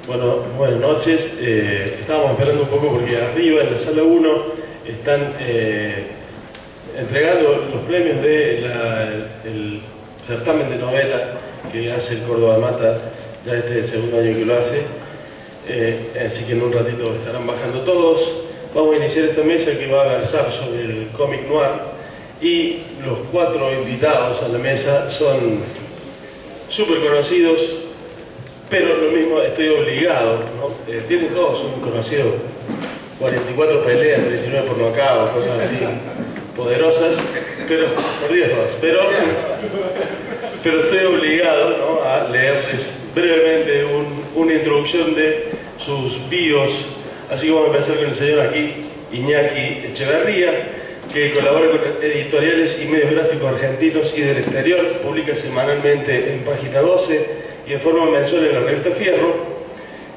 Bueno, buenas noches. Estábamos esperando un poco porque arriba en la sala 1 están entregando los premios del certamen de novela que hace el Córdoba Mata, ya este es el segundo año que lo hace, así que en un ratito estarán bajando todos. Vamos a iniciar esta mesa que va a versar sobre el cómic noir y los 4 invitados a la mesa son súper conocidos, pero lo mismo estoy obligado, ¿no? Tienen todos un conocido, 44 peleas, 39 por nocaut, cosas así poderosas, pero por 10 todas, pero estoy obligado, ¿no?, a leerles brevemente una introducción de sus bios. Así que vamos a empezar con el señor aquí, Iñaki Echeverría, que colabora con editoriales y medios gráficos argentinos y del exterior, publica semanalmente en Página 12 y en forma mensual en la revista Fierro.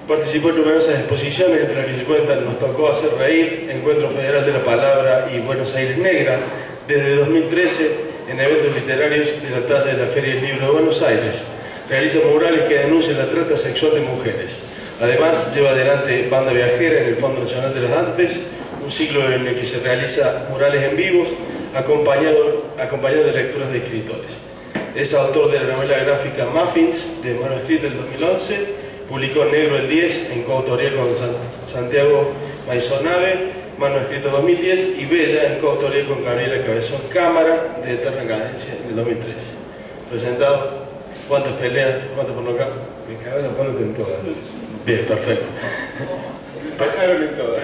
Participó en numerosas exposiciones, entre las que se cuentan Nos tocó hacer reír, Encuentro Federal de la Palabra y Buenos Aires Negra, desde 2013 en eventos literarios de la talla de la Feria del Libro de Buenos Aires. Realiza murales que denuncian la trata sexual de mujeres. Además, lleva adelante Banda Viajera en el Fondo Nacional de las Artes, un ciclo en el que se realiza murales en vivos, acompañado de lecturas de escritores. Es autor de la novela gráfica Muffins, de mano escrita en 2011, publicó Negro el 10 en coautoría con Santiago Maisonave, mano escrita 2010, y Bella en coautoría con Gabriela Cabezón Cámara, de Eterna Cadencia, en el 2003. Presentado, ¿cuántas peleas? ¿Cuántas por nocaut? Me cagaron los palos en todas. Bien, perfecto. Bajaron en todas.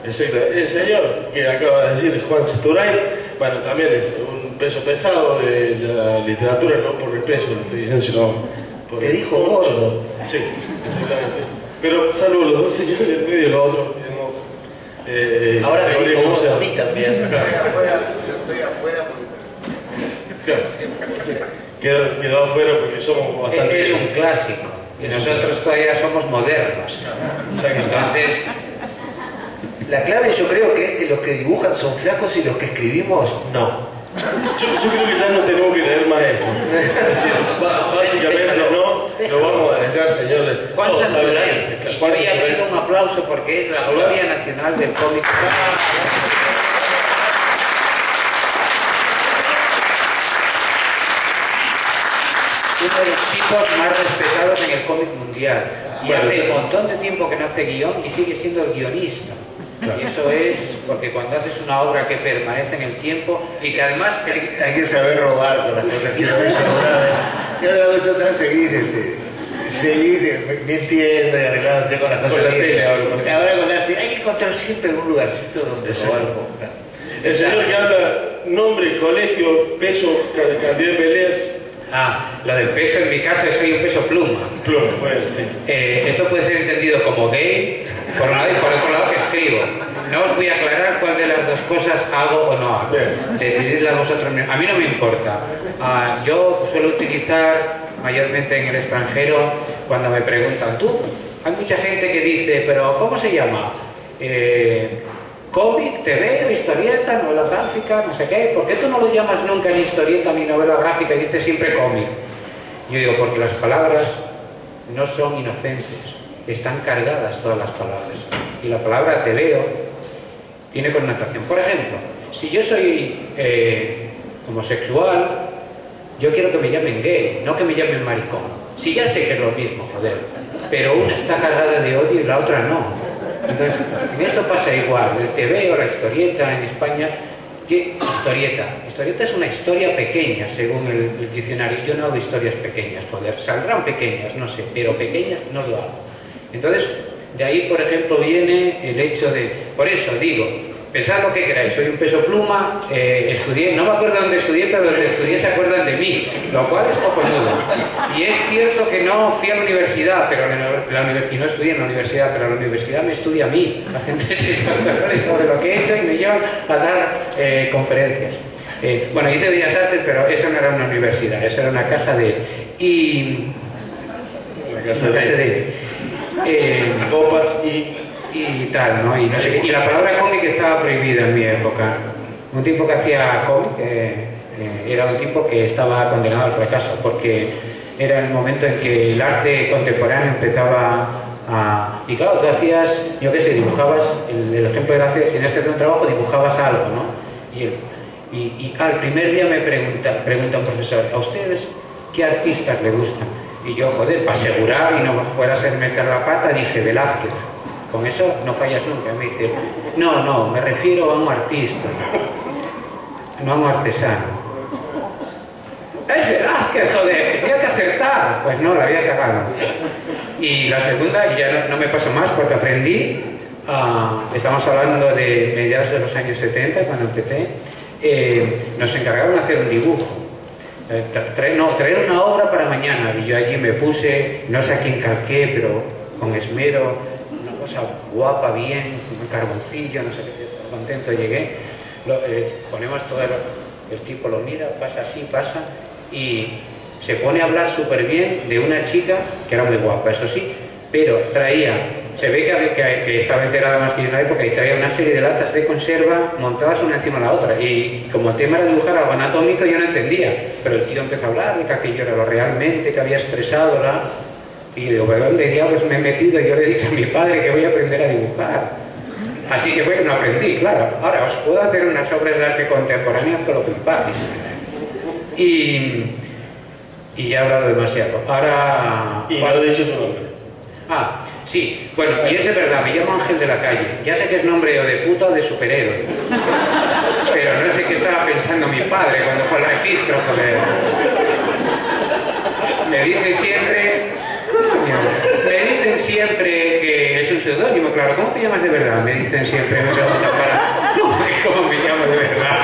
Exacto. El señor que acaba de decir, Juan Seturain, bueno, también es un peso pesado de la literatura, no por el peso, lo estoy diciendo, sino por... Te dijo gordo. Sí, exactamente. Pero salvo los dos señores del medio, los otros tenemos... ahora me digo vos a mí también. Yo estoy afuera porque... Quedó afuera porque somos bastante... Es un clásico. Y nosotros todavía somos modernos. Entonces... La clave yo creo que es que los que dibujan son flacos y los que escribimos no. Yo creo que ya no tenemos que leer más esto. Es decir, básicamente no, lo vamos a dejar, señores. Juan Todos saben Santurain. que Y Juan voy a Santurain- pedir un aplauso porque es la gloria nacional del cómic. Uno de los tipos más respetados en el cómic mundial. Y Bueno, hace sí. un montón de tiempo que no hace guión y sigue siendo el guionista. Claro. Y eso es porque cuando haces una obra que permanece en el tiempo y que además... Hay que saber robar con las cosas que no me Yo la vez otra seguís mintiendo y arreglándote con las cosas. Con la bien. tele ahora, con la- Ahora con la tele hay que encontrar siempre algún lugarcito donde robar. El señor que habla nombre, colegio, peso, cantidad de peleas. Lo del peso en mi caso es soy un peso pluma. Pluma, bueno, sí. Esto puede ser entendido como gay, por un lado, y por otro lado que escribo. No os voy a aclarar cuál de las dos cosas hago o no hago. Bien. Decididla vosotros mismos. A mí no me importa. Yo suelo utilizar mayormente en el extranjero cuando me preguntan, tú, hay mucha gente que dice, pero ¿cómo se llama? Cómic, TV, historieta, novela gráfica, no sé qué. ¿Por qué tú no lo llamas nunca ni historieta ni novela gráfica y dices siempre cómic? Yo digo, porque las palabras no son inocentes, están cargadas todas las palabras. Y la palabra te veo tiene connotación. Por ejemplo, si yo soy homosexual, yo quiero que me llamen gay, no que me llamen maricón. Si ya sé que es lo mismo, joder, pero una está cargada de odio y la otra no. Entonces, en esto pasa igual. El TV o la historieta en España, ¿qué historieta? Historieta es una historia pequeña, según el diccionario. Yo no hago historias pequeñas, joder. Saldrán pequeñas, no sé, pero pequeñas no lo hago. Entonces, de ahí, por ejemplo, viene el hecho de... Por eso digo, pensad lo que queráis, soy un peso pluma, estudié, no me acuerdo dónde estudié, pero donde estudié se acuerdan de mí, lo cual es cojonudo. Y es cierto que no fui a la universidad, pero y no estudié en la universidad, pero la universidad me estudia a mí, hacen tesis doctorales sobre lo que he hecho y me llevan a dar conferencias. Bueno, hice Bellas Artes, pero eso no era una universidad, eso era una casa de... Copas y tal, ¿no? Y, no sé qué. Y la palabra cómic estaba prohibida en mi época. Un tipo que hacía cómic era un tipo que estaba condenado al fracaso, porque era el momento en que el arte contemporáneo empezaba a... Y claro, tú hacías, yo qué sé, dibujabas, el ejemplo era, tenías que hacer un trabajo, dibujabas algo, ¿no? Y al primer día me pregunta un profesor, ¿a ustedes qué artistas le gustan? Y yo, joder, para asegurar y no fuera a ser meter la pata, dije Velázquez. Con eso no fallas nunca. Me dice, no, me refiero a un artista, no a un artesano. Es Velázquez, joder, tenía que acertar. Pues no, la había cagado. Y la segunda, ya no me pasó más porque aprendí, estamos hablando de mediados de los años 70, cuando empecé, nos encargaron de hacer un dibujo. Traer una obra para mañana, y yo allí me puse, no sé a quién calqué, pero con esmero, una cosa guapa, bien, con un carboncillo, no sé qué, contento llegué, ponemos todo, el tipo lo mira, pasa así, pasa, y se pone a hablar súper bien de una chica, que era muy guapa, eso sí, pero traía, se ve que estaba enterada más que yo en la época, y traía una serie de latas de conserva montadas una encima de la otra, y como el tema era dibujar algo anatómico yo no entendía, pero el tío empezó a hablar de que aquello era lo realmente que había expresado y digo, ¿pero dónde diablos me he metido? Y yo le he dicho a mi padre que voy a aprender a dibujar, así que fue que no aprendí, claro. Ahora os puedo hacer unas obras de arte contemporáneo que lo flipáis, y ya he hablado demasiado. Ahora... Y no he dicho tu nombre. Sí, bueno, y es de verdad, me llamo Ángel de la Calle. Ya sé que es nombre o de puta o de superhéroe. Pero no sé qué estaba pensando mi padre cuando fue al registro, joder. Me dicen siempre que es un seudónimo, claro. ¿Cómo te llamas de verdad? Me dicen siempre, me preguntan para... No, ¿cómo me llamo de verdad?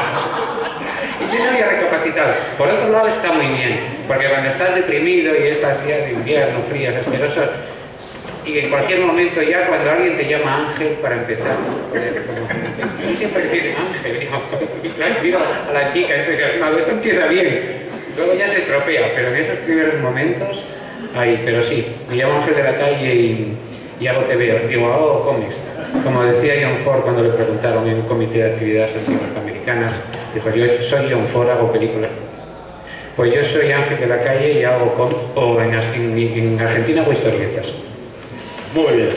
Y yo no había recapacitado. Por otro lado está muy bien, porque cuando estás deprimido y estas días de invierno, frías, asquerosos, Y en cualquier momento ya cuando alguien te llama Ángel para empezar, yo siempre decir Ángel, claro, miro a la chica entusiasmado, esto empieza bien, luego ya se estropea, pero en esos primeros momentos, ahí, pero sí, me llamo Ángel de la Calle y hago TV, digo, hago cómics. Como decía John Ford cuando le preguntaron en un comité de actividades anti-norteamericanas, dijo, yo soy John Ford, hago películas. Pues yo soy Ángel de la Calle y hago cómics, o en Argentina hago historietas. Muy bien.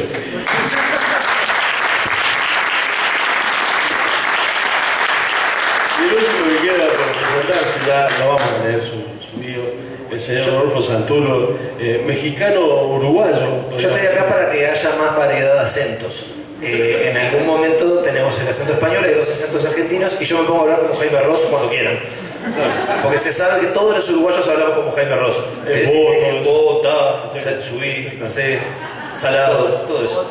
Y el último que queda por presentarse, ya no vamos a leer su bio, el señor Rodolfo Santuro, mexicano-uruguayo. Yo estoy acá para que haya más variedad de acentos. En algún momento tenemos el acento español, hay 2 acentos argentinos, y yo me pongo a hablar como Jaime Ross cuando quieran. Porque se sabe que todos los uruguayos hablamos como Jaime Ross. Bota, subí, no sé, salado, todo eso.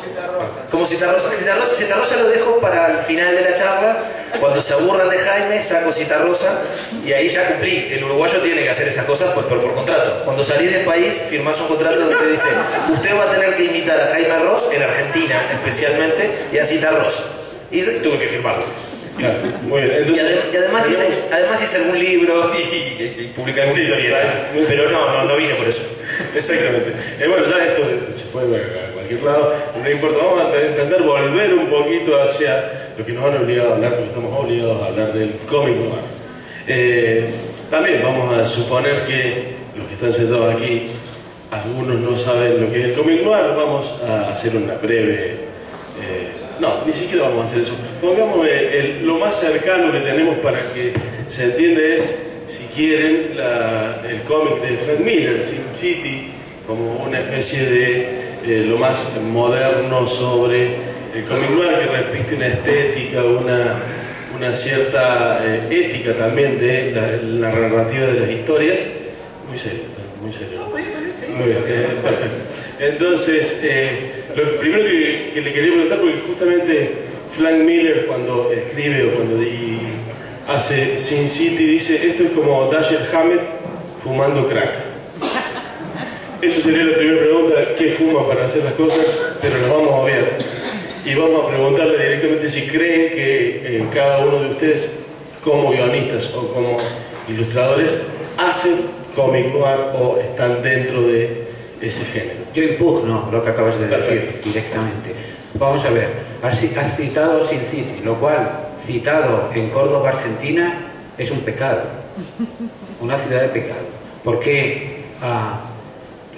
Como Citarrosa. Citarrosa lo dejo para el final de la charla. Cuando se aburran de Jaime, saco Citarrosa y ahí ya cumplí. El uruguayo tiene que hacer esas cosas pues, por contrato. Cuando salís del país, firmás un contrato donde te dice usted va a tener que imitar a Jaime Ross, en Argentina especialmente, y a Citarrosa. Y tuve que firmarlo. Claro, muy bien. Entonces, y además hice algún libro y publiqué alguna historieta. Pero no vine por eso. Exactamente. Bueno, ya esto se puede ver a cualquier lado, no importa, vamos a intentar volver un poquito hacia lo que nos han obligado a hablar, porque estamos obligados a hablar del cómic noir. También vamos a suponer que los que están sentados aquí, algunos no saben lo que es el cómic noir, vamos a hacer una breve... no, ni siquiera vamos a hacer eso. Pongamos lo más cercano que tenemos para que se entienda es, si quieren, el cómic de Frank Miller, Sin City, como una especie de lo más moderno sobre el cómic noir, que repite una estética, una cierta ética también de la narrativa de las historias. Muy serio, muy serio. Muy bien, perfecto. Entonces, lo primero que le quería preguntar, porque justamente Frank Miller cuando escribe o cuando hace Sin City dice, esto es como Dashiell Hammett fumando crack. Eso sería la primera pregunta, ¿qué fuma para hacer las cosas? Pero las vamos a ver. Y vamos a preguntarle directamente si creen que cada uno de ustedes, como guionistas o como ilustradores, hacen cómic noir o están dentro de ese género. Yo impugno lo que acabas de decir directamente. Vamos a ver, has citado Sin City, lo cual, citado en Córdoba, Argentina, es un pecado, una ciudad de pecado, porque a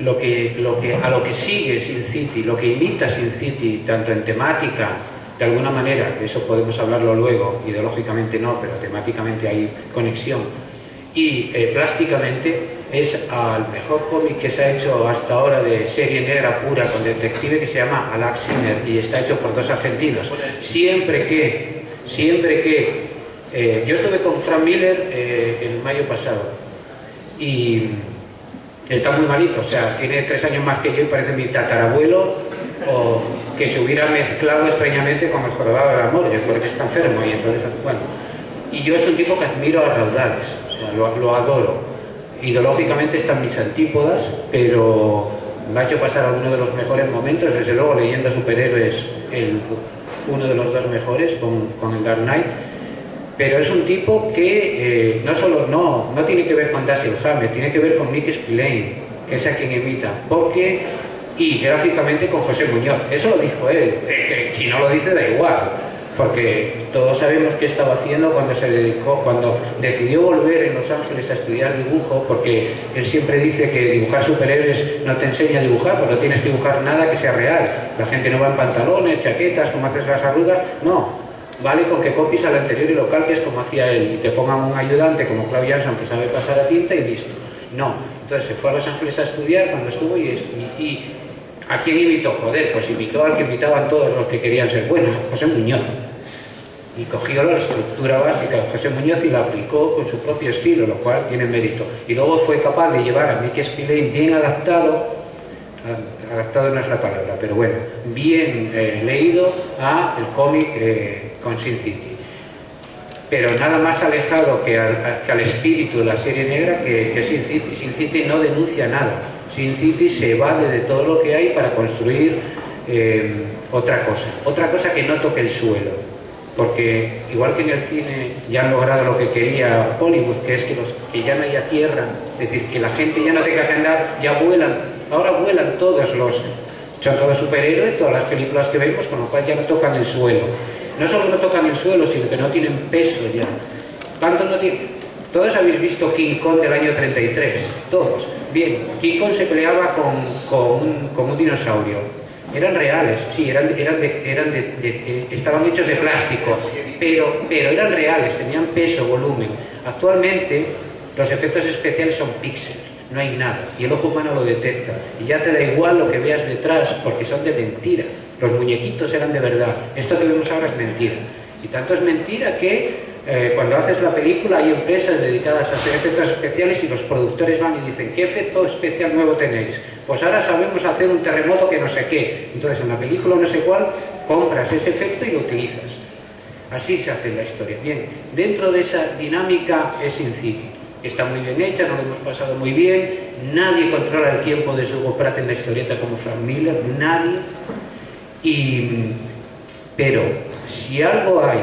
lo que sigue Sin City, lo que imita Sin City, tanto en temática, de alguna manera, de eso podemos hablarlo luego, ideológicamente no, pero temáticamente hay conexión, y plásticamente es al mejor cómic que se ha hecho hasta ahora de serie negra pura con detective, que se llama Alex Sinner y está hecho por 2 argentinos. Siempre que yo estuve con Frank Miller el mayo pasado y está muy malito, o sea, tiene 3 años más que yo y parece mi tatarabuelo, o que se hubiera mezclado extrañamente con el jorobado del amor, yo creo que está enfermo y entonces, bueno, y yo es un tipo que admiro a raudales, o sea, lo adoro. Ideológicamente están mis antípodas, pero me ha hecho pasar alguno de los mejores momentos, desde luego leyendo superhéroes, uno de los 2 mejores con el Dark Knight, pero es un tipo que no tiene que ver con Dashiell Hammett, tiene que ver con Mick Spillane, que es a quien imita, y gráficamente con José Muñoz. Eso lo dijo él, que si no lo dice da igual, porque todos sabemos qué estaba haciendo cuando decidió volver en Los Ángeles a estudiar dibujo, porque él siempre dice que dibujar superhéroes no te enseña a dibujar, porque no tienes que dibujar nada que sea real. La gente no va en pantalones, chaquetas, como haces las arrugas, no. Vale con que copies al anterior y lo calques como hacía él, y te pongan un ayudante como Claude Jansson que sabe pasar a tinta y listo. No. Entonces se fue a Los Ángeles a estudiar cuando estuvo y ¿a quién imitó? Joder, pues imitó al que imitaban todos los que querían ser buenos, José Muñoz. Y cogió la estructura básica de José Muñoz y la aplicó con su propio estilo, lo cual tiene mérito. Y luego fue capaz de llevar a Mick Spillane bien adaptado no es la palabra, pero bueno, bien leído a el cómic con Sin City. Pero nada más alejado que al espíritu de la serie negra que Sin City. Sin City no denuncia nada. Sin City se evade de todo lo que hay para construir otra cosa que no toque el suelo, porque igual que en el cine ya han logrado lo que quería Hollywood, que es que ya no haya tierra, es decir, que la gente ya no tenga que andar, ya vuelan, ahora vuelan son todos superhéroes, todas las películas que vemos, con lo cual ya no tocan el suelo. No solo no tocan el suelo, sino que no tienen peso ya. Tanto no tienen. Todos habéis visto King Kong del año 33, todos. Bien, King Kong se peleaba con un dinosaurio. Eran reales, sí, estaban hechos de plástico, pero eran reales, tenían peso, volumen. Actualmente los efectos especiales son píxeles, no hay nada, y el ojo humano lo detecta, y ya te da igual lo que veas detrás, porque son de mentira. Los muñequitos eran de verdad, esto que vemos ahora es mentira. Y tanto es mentira que cuando haces la película hay empresas dedicadas a hacer efectos especiales y los productores van y dicen, ¿qué efecto especial nuevo tenéis? Pues ahora sabemos hacer un terremoto que no sé qué. Entonces en la película no sé cuál, compras ese efecto y lo utilizas. Así se hace la historia. Bien, dentro de esa dinámica es Sin City. Está muy bien hecha, nos lo hemos pasado muy bien. Nadie controla el tiempo de Hugo Pratt en la historieta como Frank Miller, nadie. Pero si algo hay,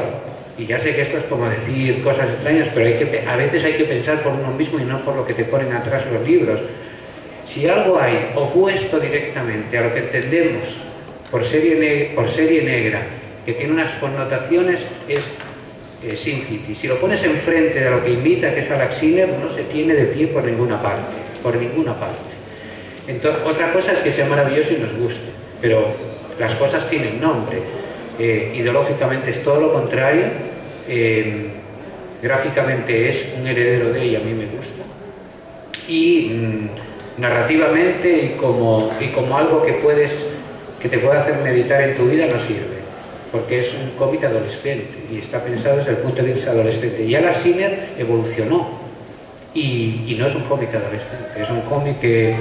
y ya sé que esto es como decir cosas extrañas, pero a veces hay que pensar por uno mismo y no por lo que te ponen atrás los libros. Si algo hay opuesto directamente a lo que entendemos por serie negra, que tiene unas connotaciones, es Sin City. Si lo pones enfrente de lo que imita, que es a Alex Sinner, no se tiene de pie por ninguna parte, Entonces, otra cosa es que sea maravilloso y nos guste, pero las cosas tienen nombre. Ideológicamente es todo lo contrario, gráficamente es un heredero de ella, a mí me gusta, y narrativamente y como algo que te puede hacer meditar en tu vida no sirve, porque es un cómic adolescente y está pensado desde el punto de vista adolescente. Y Alex Sinner evolucionó y no es un cómic adolescente, es un cómic que en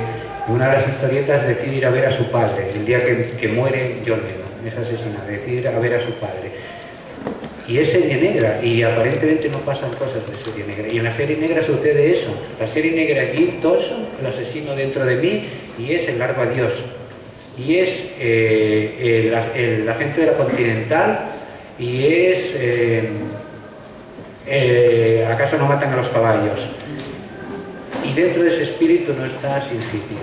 una de las historietas decide ir a ver a su padre el día que muere John Lennon, es asesinado, decide ir a ver a su padre. Y es serie negra, y aparentemente no pasan cosas de serie negra. Y en la serie negra sucede eso. La serie negra es Jim Thompson, el asesino dentro de mí, y es el Larva Dios. Y es el agente de la Continental, y es... ¿acaso no matan a los caballos? Y dentro de ese espíritu no está Sin City.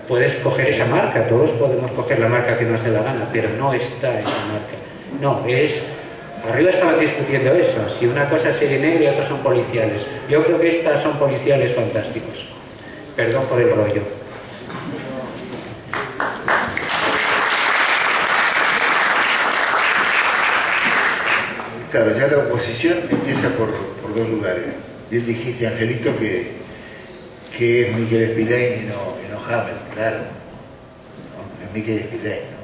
Puedes coger esa marca, todos podemos coger la marca que nos dé la gana, pero no está esa marca. No, es... Arriba estaban discutiendo eso, si una cosa es serie negra y otras son policiales. Yo creo que estas son policiales fantásticos. Perdón por el rollo. Claro, ya la oposición empieza por dos lugares. Bien dijiste, Angelito, que es Miquel Spillane y no Hammett, claro. ¿No? Es Miquel Spillane, ¿no?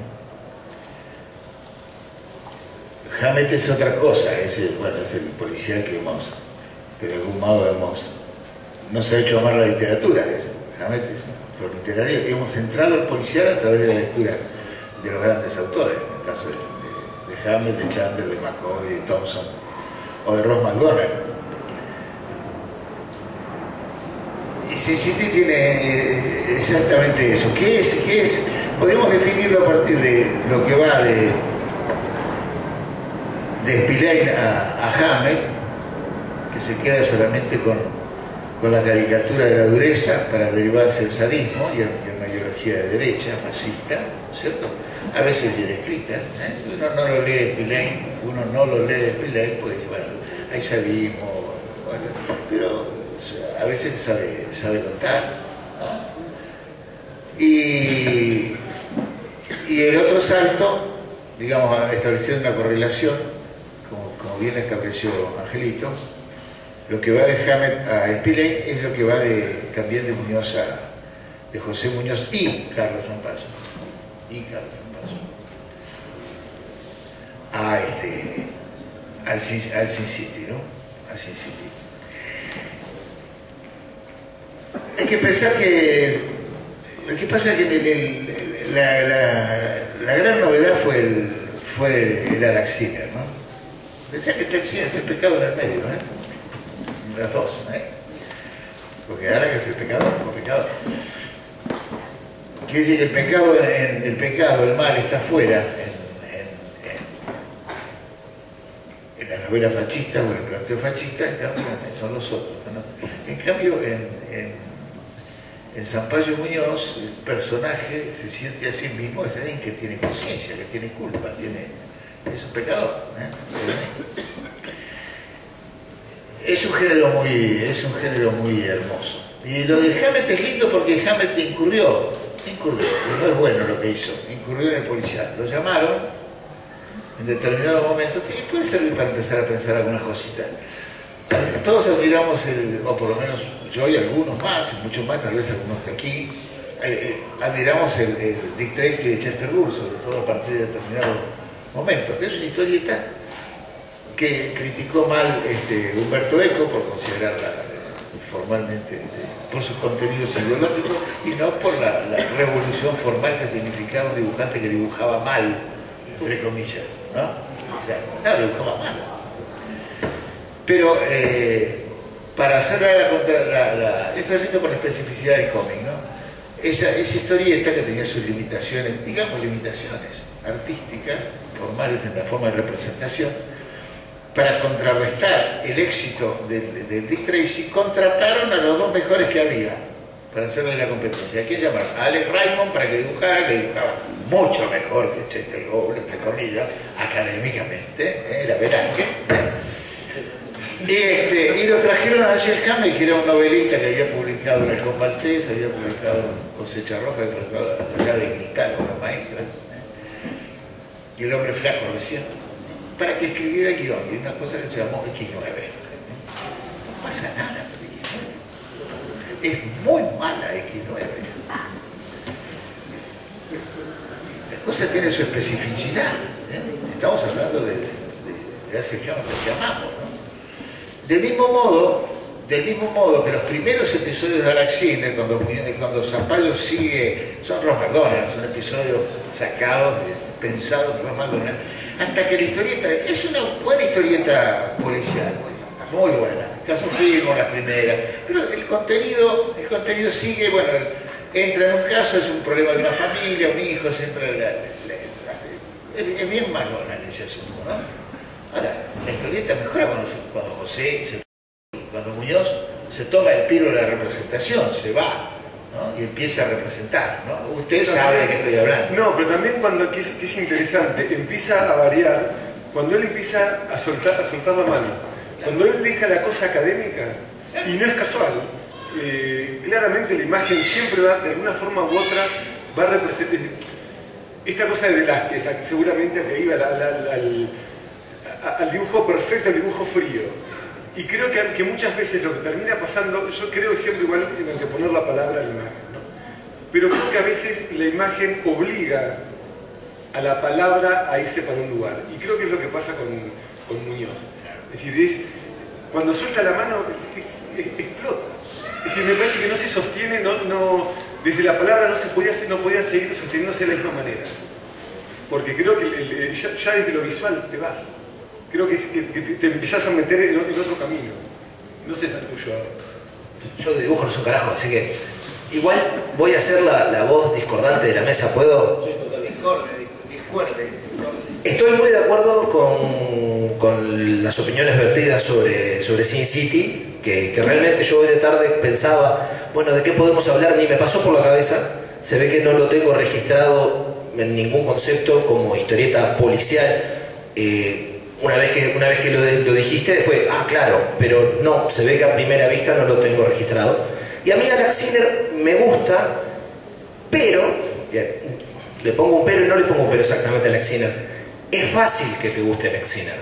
Hammett es otra cosa, es el policial que de algún modo no se ha hecho amar la literatura. Hammett es un autor literario. Hemos entrado al policial a través de la lectura de los grandes autores, en el caso de Hammett, de Chandler, de McCoy, de Thompson o de Ross McDonald. Y Sin City tiene exactamente eso. ¿Qué es? Podemos definirlo a partir de lo que va de Spillane a Hammett, que se queda solamente con la caricatura de la dureza para derivarse del sadismo y una ideología de derecha, fascista, ¿cierto? A veces bien escrita, ¿eh? Uno no lo lee de Spillane, porque bueno, hay sadismo, pero a veces sabe contar, ¿no? Y el otro salto, digamos, estableciendo una correlación, como bien estableció Angelito, lo que va de Hammett a Spillane es lo que va también de Muñoz de José Muñoz y Carlos Zampayo. Al Sin City, ¿no? Al Sin City. Hay que pensar que lo que pasa es que la gran novedad fue el Alex Sinner, ¿no? Pensá que está el pecado en el medio, ¿eh? Las dos, ¿eh? Porque ahora que es el pecador como pecador. Quiere decir que el mal está afuera, en la novela fascista o en el planteo fascista, en cambio son los otros. En cambio, en Sampaio Muñoz, el personaje se siente a sí mismo, es alguien que tiene conciencia, que tiene culpa, es un pecador. Es un género muy hermoso. Y lo de Hammett es lindo porque Hammett incurrió, y no es bueno lo que hizo, incurrió en el policial. Lo llamaron en determinados momentos, y puede servir para empezar a pensar algunas cositas. Todos admiramos, o por lo menos yo y algunos más, muchos más, tal vez algunos de aquí, admiramos el Dick Tracy de Chester Gould, sobre todo a partir de determinados momentos, que es una historieta que criticó mal Humberto Eco por considerarla formalmente, por sus contenidos ideológicos y no por la revolución formal que significaba un dibujante que dibujaba mal, entre comillas, ¿no? O sea, no, dibujaba mal. Pero para hacer eso es lindo por la especificidad del cómic, ¿no? Esa historieta que tenía sus limitaciones, digamos limitaciones artísticas, formales en la forma de representación, para contrarrestar el éxito de Dick Tracy, contrataron a los dos mejores que había para hacerle la competencia. ¿A quién llamaron? A Alex Raymond para que dibujaba mucho mejor que Chester Gould, entre comillas, académicamente, era Belange. Y lo trajeron a Dashiell Hammett, que era un novelista que había publicado en El Maltés, había publicado Cosecha Roja, había publicado La llave de cristal con la maestra, y El hombre flaco recién, para que escribiera el guión, y una cosa que se llamó X9. No pasa nada con X9. Es muy mala X9. La cosa tiene su especificidad. Estamos hablando de Dashiell Hammett que amamos, ¿no? Del mismo modo que los primeros episodios de Alex Sinner, cuando Sampaio sigue, son Ross McDonald, son episodios sacados, pensados de Ross McDonald, hasta que la historieta es una buena historieta policial, muy buena. Caso Firmo, las primeras, pero el contenido sigue, bueno, entra en un caso, es un problema de una familia, un hijo, siempre es bien McDonald ese asunto, ¿no? Ahora, la historieta mejora cuando Muñoz se toma el piro de la representación, se va, ¿no? Y empieza a representar, ¿no? Usted sabe de qué estoy hablando. No, pero también cuando, que es interesante, empieza a variar, cuando él empieza a soltar la mano, cuando él deja la cosa académica, y no es casual, claramente la imagen siempre va, de alguna forma u otra, va a representar esta cosa de Velázquez, seguramente que iba al dibujo perfecto, al dibujo frío. Y creo que muchas veces lo que termina pasando, yo creo siempre igual en anteponer la palabra a la imagen, ¿no? Pero creo que a veces la imagen obliga a la palabra a irse para un lugar. Y creo que es lo que pasa con Muñoz. Es decir, cuando suelta la mano, explota. Es decir, me parece que no se sostiene, desde la palabra no podía seguir sosteniéndose de la misma manera. Porque creo que ya desde lo visual te vas. Creo que te empezás a meter en otro camino. No sé si es el tuyo. Yo de dibujo no soy un carajo, así que igual voy a hacer la voz discordante de la mesa, ¿puedo? Sí, discuerde. Estoy muy de acuerdo con las opiniones vertidas sobre Sin City, que realmente yo hoy de tarde pensaba, bueno, ¿de qué podemos hablar? Ni me pasó por la cabeza. Se ve que no lo tengo registrado en ningún concepto como historieta policial. Una vez que lo dijiste fue, claro, pero no, se ve que a primera vista no lo tengo registrado. Y a mí Alex Sinner me gusta, pero, le pongo un pero y no le pongo un pero exactamente a Alex Sinner. Es fácil que te guste Alex Sinner.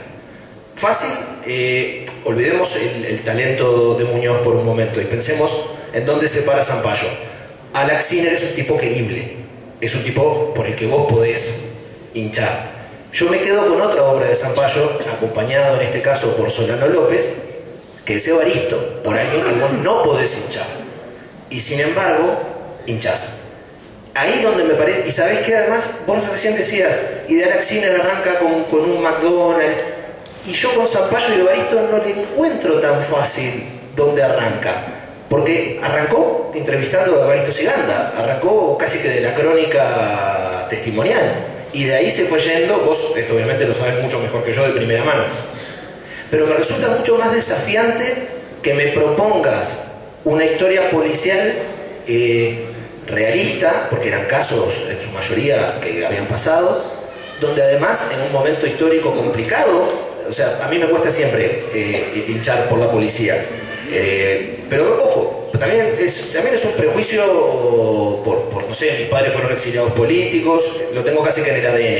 Fácil, olvidemos el talento de Muñoz por un momento y pensemos en dónde se para Sampaio. Alex Sinner es un tipo querible, es un tipo por el que vos podés hinchar. Yo me quedo con otra obra de Sampaio, acompañado en este caso por Solano López, que es Evaristo, por alguien que vos no podés hinchar. Y sin embargo, hinchás. Ahí donde me parece, y sabés que además, vos recién decías, y de Alex Sinner arranca con un McDonald's, y yo con Sampaio y Evaristo no le encuentro tan fácil donde arranca. Porque arrancó entrevistando a Evaristo Ciganda, arrancó casi que de la crónica testimonial, y de ahí se fue yendo. Vos esto obviamente lo sabés mucho mejor que yo de primera mano, pero me resulta mucho más desafiante que me propongas una historia policial realista, porque eran casos en su mayoría que habían pasado, donde además en un momento histórico complicado, o sea, a mí me cuesta siempre hinchar por la policía, pero ojo, también es un prejuicio por, no sé, mis padres fueron exiliados políticos, lo tengo casi que en el ADN,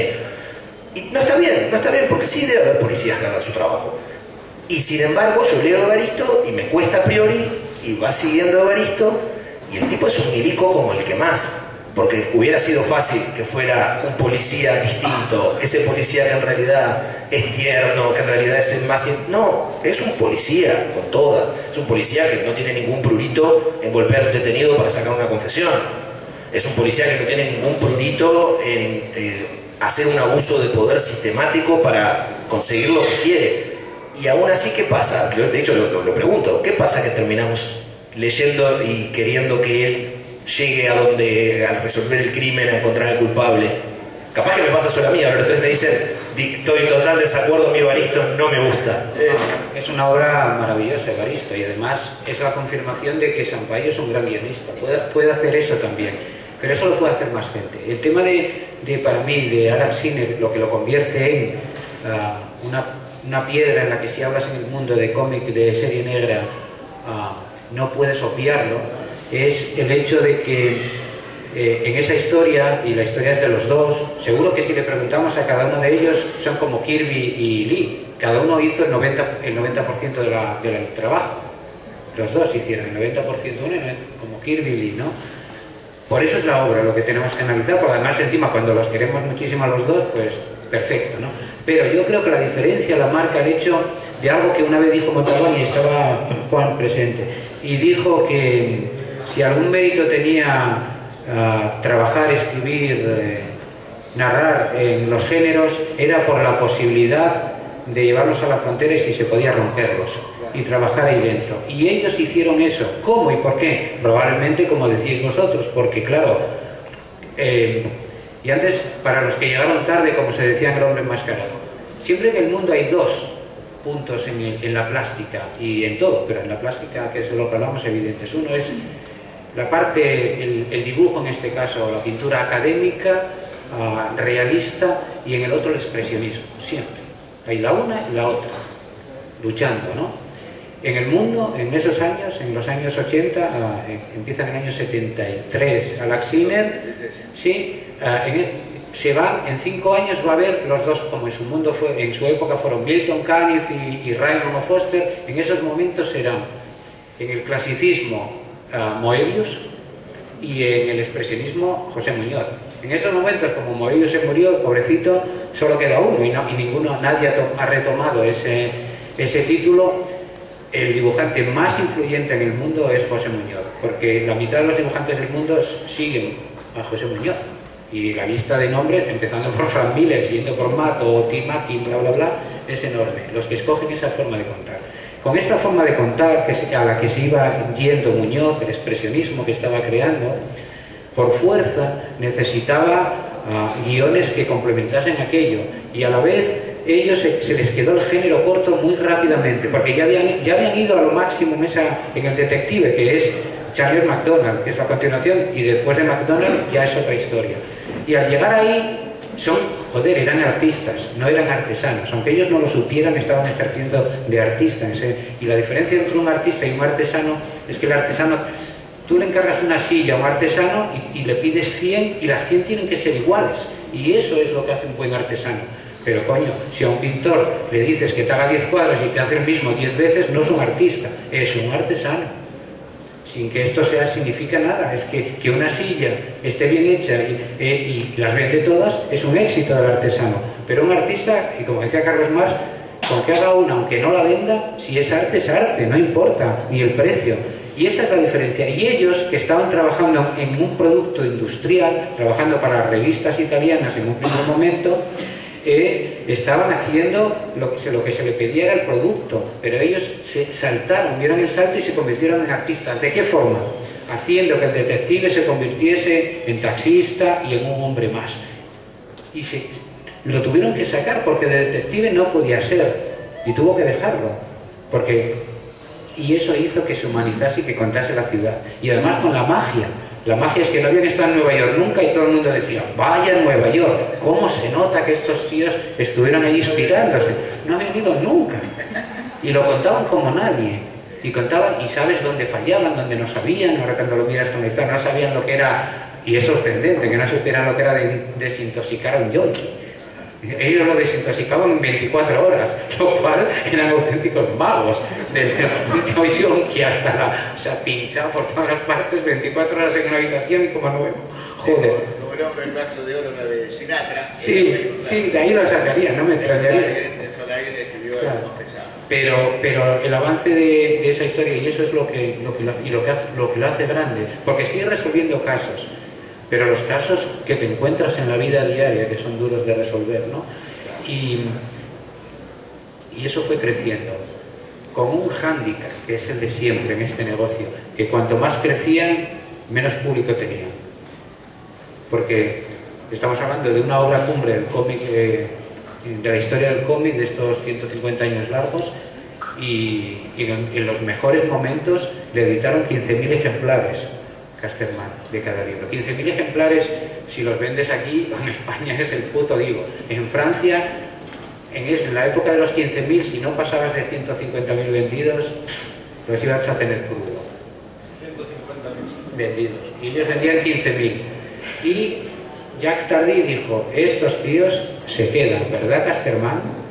y no está bien, porque sí debe haber policías que hagan su trabajo, y sin embargo yo leo a Evaristo y me cuesta a priori, y va siguiendo a Evaristo, y el tipo es un milico como el que más, porque hubiera sido fácil que fuera un policía distinto, ese policía que en realidad es tierno, que en realidad es el más... No, es un policía con toda, es un policía que no tiene ningún prurito en golpear a un detenido para sacar una confesión, es un policía que no tiene ningún prurito en hacer un abuso de poder sistemático para conseguir lo que quiere. Y aún así, ¿qué pasa? De hecho lo pregunto, ¿qué pasa que terminamos leyendo y queriendo que él llegue a donde, al resolver el crimen, a encontrar al culpable? Capaz que me pasa solo a mí, ahora ustedes me dicen, estoy en total desacuerdo, mi Evaristo no me gusta. Es una obra maravillosa, Evaristo, y además es la confirmación de que Sampaio es un gran guionista, puede hacer eso también, pero eso lo puede hacer más gente. El tema para mí, de Alan Sinner, lo que lo convierte en una piedra en la que si hablas en el mundo de cómic, de serie negra, no puedes obviarlo, es el hecho de que en esa historia, y la historia es de los dos, seguro que si le preguntamos a cada uno de ellos, son como Kirby y Lee, cada uno hizo el 90% del trabajo, los dos hicieron el 90% uno, como Kirby y Lee, ¿no? Por eso es la obra lo que tenemos que analizar, porque además encima cuando los queremos muchísimo a los dos, pues perfecto, ¿no? Pero yo creo que la diferencia la marca el hecho de algo que una vez dijo Montalbán, y estaba Juan presente, y dijo que si algún mérito tenía trabajar, escribir, narrar en los géneros, era por la posibilidad de llevarlos a la frontera y si se podía romperlos y trabajar ahí dentro. Y ellos hicieron eso. ¿Cómo y por qué? Probablemente como decís vosotros, porque claro, y antes, para los que llegaron tarde, como se decía en El hombre enmascarado, siempre en el mundo hay dos puntos en la plástica y en todo, pero en la plástica, que es lo que hablamos, evidentes. Uno es la parte, el dibujo en este caso, la pintura académica, realista, y en el otro el expresionismo, siempre. Hay la una y la otra, luchando, ¿no? En el mundo, en esos años, en los años 80, empieza en el año 73, Alex Sinner, sí, se va, en 5 años va a haber los dos, como en su mundo en su época fueron Milton Caniff y Raymond Foster. En esos momentos eran, en el clasicismo, Moebius, y en el expresionismo José Muñoz. En estos momentos, como Moebius se murió, pobrecito, solo queda uno, y nadie ha retomado ese título. El dibujante más influyente en el mundo es José Muñoz, porque la mitad de los dibujantes del mundo siguen a José Muñoz, y la lista de nombres, empezando por Frank Miller, siguiendo por Matt o Tim Akin, bla bla bla, es enorme, los que escogen esa forma de contar. Con esta forma de contar a la que se iba yendo Muñoz, el expresionismo que estaba creando, por fuerza necesitaba guiones que complementasen aquello, y a la vez ellos se les quedó el género corto muy rápidamente, porque ya habían ido a lo máximo en el detective, que es Charles McDonald, que es la continuación, y después de McDonald ya es otra historia. Y al llegar ahí eran artistas, no eran artesanos, aunque ellos no lo supieran, estaban ejerciendo de artistas. Y la diferencia entre un artista y un artesano es que el artesano, tú le encargas una silla a un artesano y le pides 100, y las 100 tienen que ser iguales, y eso es lo que hace un buen artesano. Pero coño, si a un pintor le dices que te haga 10 cuadros y te hace el mismo 10 veces, no es un artista, es un artesano. Sin que esto significa nada, es que una silla esté bien hecha y las vende todas, es un éxito del artesano. Pero un artista, y como decía Carlos Marx, con que haga una, aunque no la venda, si es arte, no importa, ni el precio. Y esa es la diferencia. Y ellos, que estaban trabajando en un producto industrial, trabajando para revistas italianas en un primer momento, estaban haciendo lo que se le pedía era el producto, pero ellos se saltaron, dieron el salto y se convirtieron en artistas. ¿De qué forma? Haciendo que el detective se convirtiese en taxista y en un hombre más. Y lo tuvieron que sacar porque de detective no podía ser, y tuvo que dejarlo, y eso hizo que se humanizase y que contase la ciudad. Y además con la magia. La magia es que no habían estado en Nueva York nunca y todo el mundo decía, vaya Nueva York, ¿cómo se nota que estos tíos estuvieron ahí inspirándose? No habían ido nunca. Y lo contaban como nadie. Y contaban, y sabes dónde fallaban, dónde no sabían, ahora cuando lo miras conectado, no sabían lo que era, y es sorprendente, que no supieran lo que era desintoxicar a un yonki. Ellos lo desintoxicaban en 24 horas, lo cual eran auténticos magos. Desde un yonki hasta la... O sea, pinchado por todas las partes, 24 horas en una habitación y como nuevo. Joder. Como el hombre el vaso de oro, la de Sinatra. Sí, de ahí lo sacaría, no me extrañaría. Claro. Pero el avance de esa historia, y eso es lo que lo hace grande, porque sigue resolviendo casos, pero los casos que te encuentras en la vida diaria, que son duros de resolver, ¿no? Y eso fue creciendo, con un hándicap, que es el de siempre en este negocio, que cuanto más crecían, menos público tenían. Porque estamos hablando de una obra cumbre del cómic, de la historia del cómic, de estos 150 años largos, y en los mejores momentos le editaron 15.000 ejemplares. Casterman, de cada libro. 15.000 ejemplares, si los vendes aquí, en España es el puto digo. En Francia, en la época de los 15.000, si no pasabas de 150.000 vendidos, los ibas a tener crudo. 150.000 vendidos. Y ellos vendían 15.000. Y Jacques Tardi dijo, estos tíos se quedan, ¿verdad, Casterman?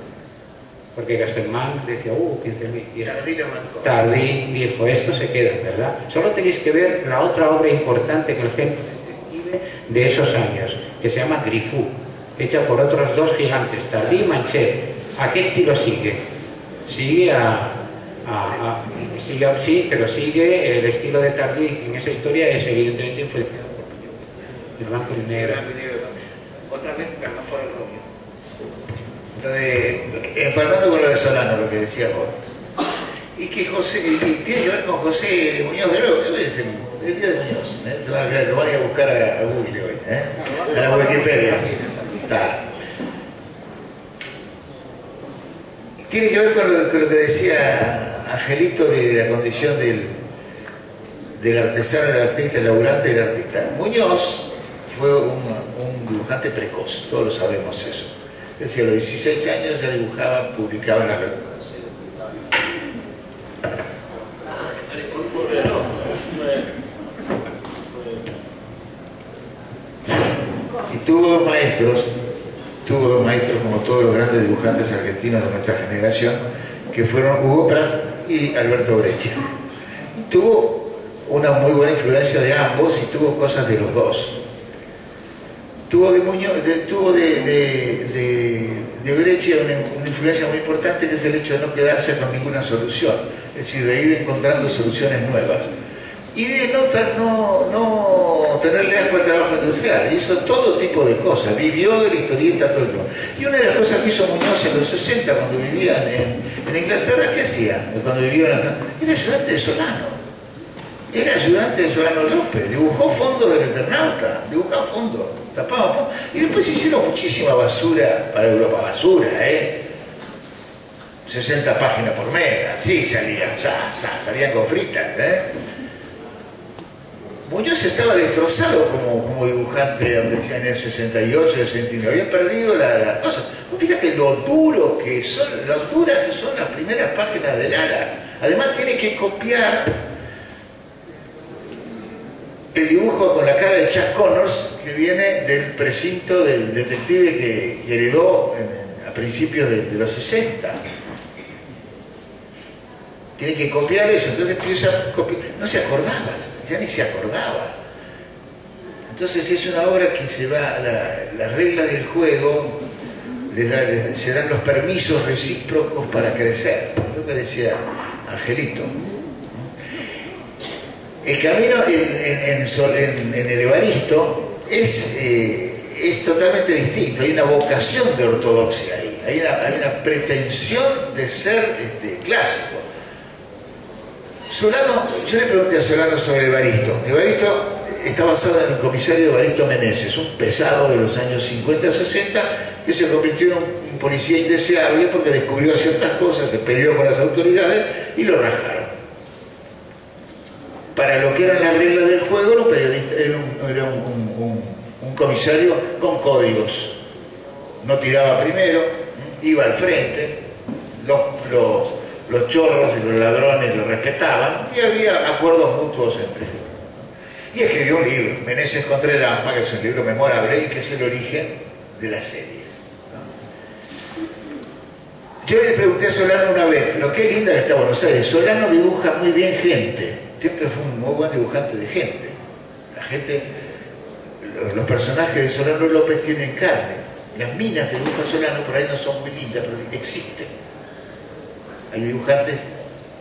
Porque Casterman decía, 15.000. Tardi dijo, esto se queda, ¿verdad? Solo tenéis que ver la otra obra importante que el género detective de esos años, que se llama Grifú, hecha por otros dos gigantes, Tardi y Manchet. ¿A qué estilo sigue? Sigue sí, pero sigue el estilo de Tardi en esa historia, es evidentemente influenciado por el blanco y negro. Otra vez, perdón por el rollo. Empalmando con lo de Solano, lo que decía vos, y que tiene que ver con José Muñoz de nuevo, el día de Muñoz, lo van a ir a buscar a Google hoy, a la Wikipedia. Tiene que ver con lo que decía Angelito de la condición del artesano, del artista, el laburante y del artista. Muñoz fue un dibujante precoz, todos lo sabemos eso. Es decir, a los 16 años ya dibujaba, publicaba en la revista. Y tuvo dos maestros como todos los grandes dibujantes argentinos de nuestra generación, que fueron Hugo Pratt y Alberto Breccia. Tuvo una muy buena influencia de ambos y tuvo cosas de los dos. Tuvo de Breccia una influencia muy importante, que es el hecho de no quedarse con ninguna solución, es decir, de ir encontrando soluciones nuevas y de no tenerle asco al trabajo industrial. Hizo todo tipo de cosas, vivió de la historieta todo el mundo. Y una de las cosas que hizo Muñoz en los 60, cuando vivían en Inglaterra, ¿qué hacía? Cuando vivían acá, era ayudante de Solano. Era ayudante de Solano López, dibujó fondos del Eternauta, dibujaba fondos, tapaba fondos, y después hicieron muchísima basura para Europa, basura, 60 páginas por mes, así salían con fritas, Muñoz estaba destrozado como dibujante en el 68, 69, había perdido la cosa. Fíjate lo duras que son las primeras páginas del Ala. Además tiene que copiar el dibujo con la cara de Chuck Connors, que viene del precinto del detective que heredó a principios de los 60. Tiene que copiar eso, entonces empieza a copiar. No se acordaba, ya ni se acordaba. Entonces es una obra que se va, las reglas del juego, se dan los permisos recíprocos para crecer. Es lo que decía Angelito. El camino en el Evaristo es es totalmente distinto, hay una vocación de ortodoxia ahí, hay una pretensión de ser clásico. Solano, yo le pregunté a Solano sobre Evaristo. Evaristo está basado en el comisario Evaristo Meneses, un pesado de los años 50-60 que se convirtió en un policía indeseable porque descubrió ciertas cosas, se peleó con las autoridades y lo rajaron. Para lo que eran las reglas del juego, era un comisario con códigos. No tiraba primero, iba al frente, los chorros y los ladrones lo respetaban y había acuerdos mutuos entre ellos. Y escribió un libro, Meneses contra el AMPA, que es un libro memorable y que es el origen de la serie. Yo le pregunté a Solano una vez, pero qué linda que está Buenos Aires. Solano dibuja muy bien gente, siempre fue un muy buen dibujante de gente. La gente, los personajes de Solano López tienen carne. Las minas que dibuja Solano por ahí no son muy lindas, pero existen. Hay dibujantes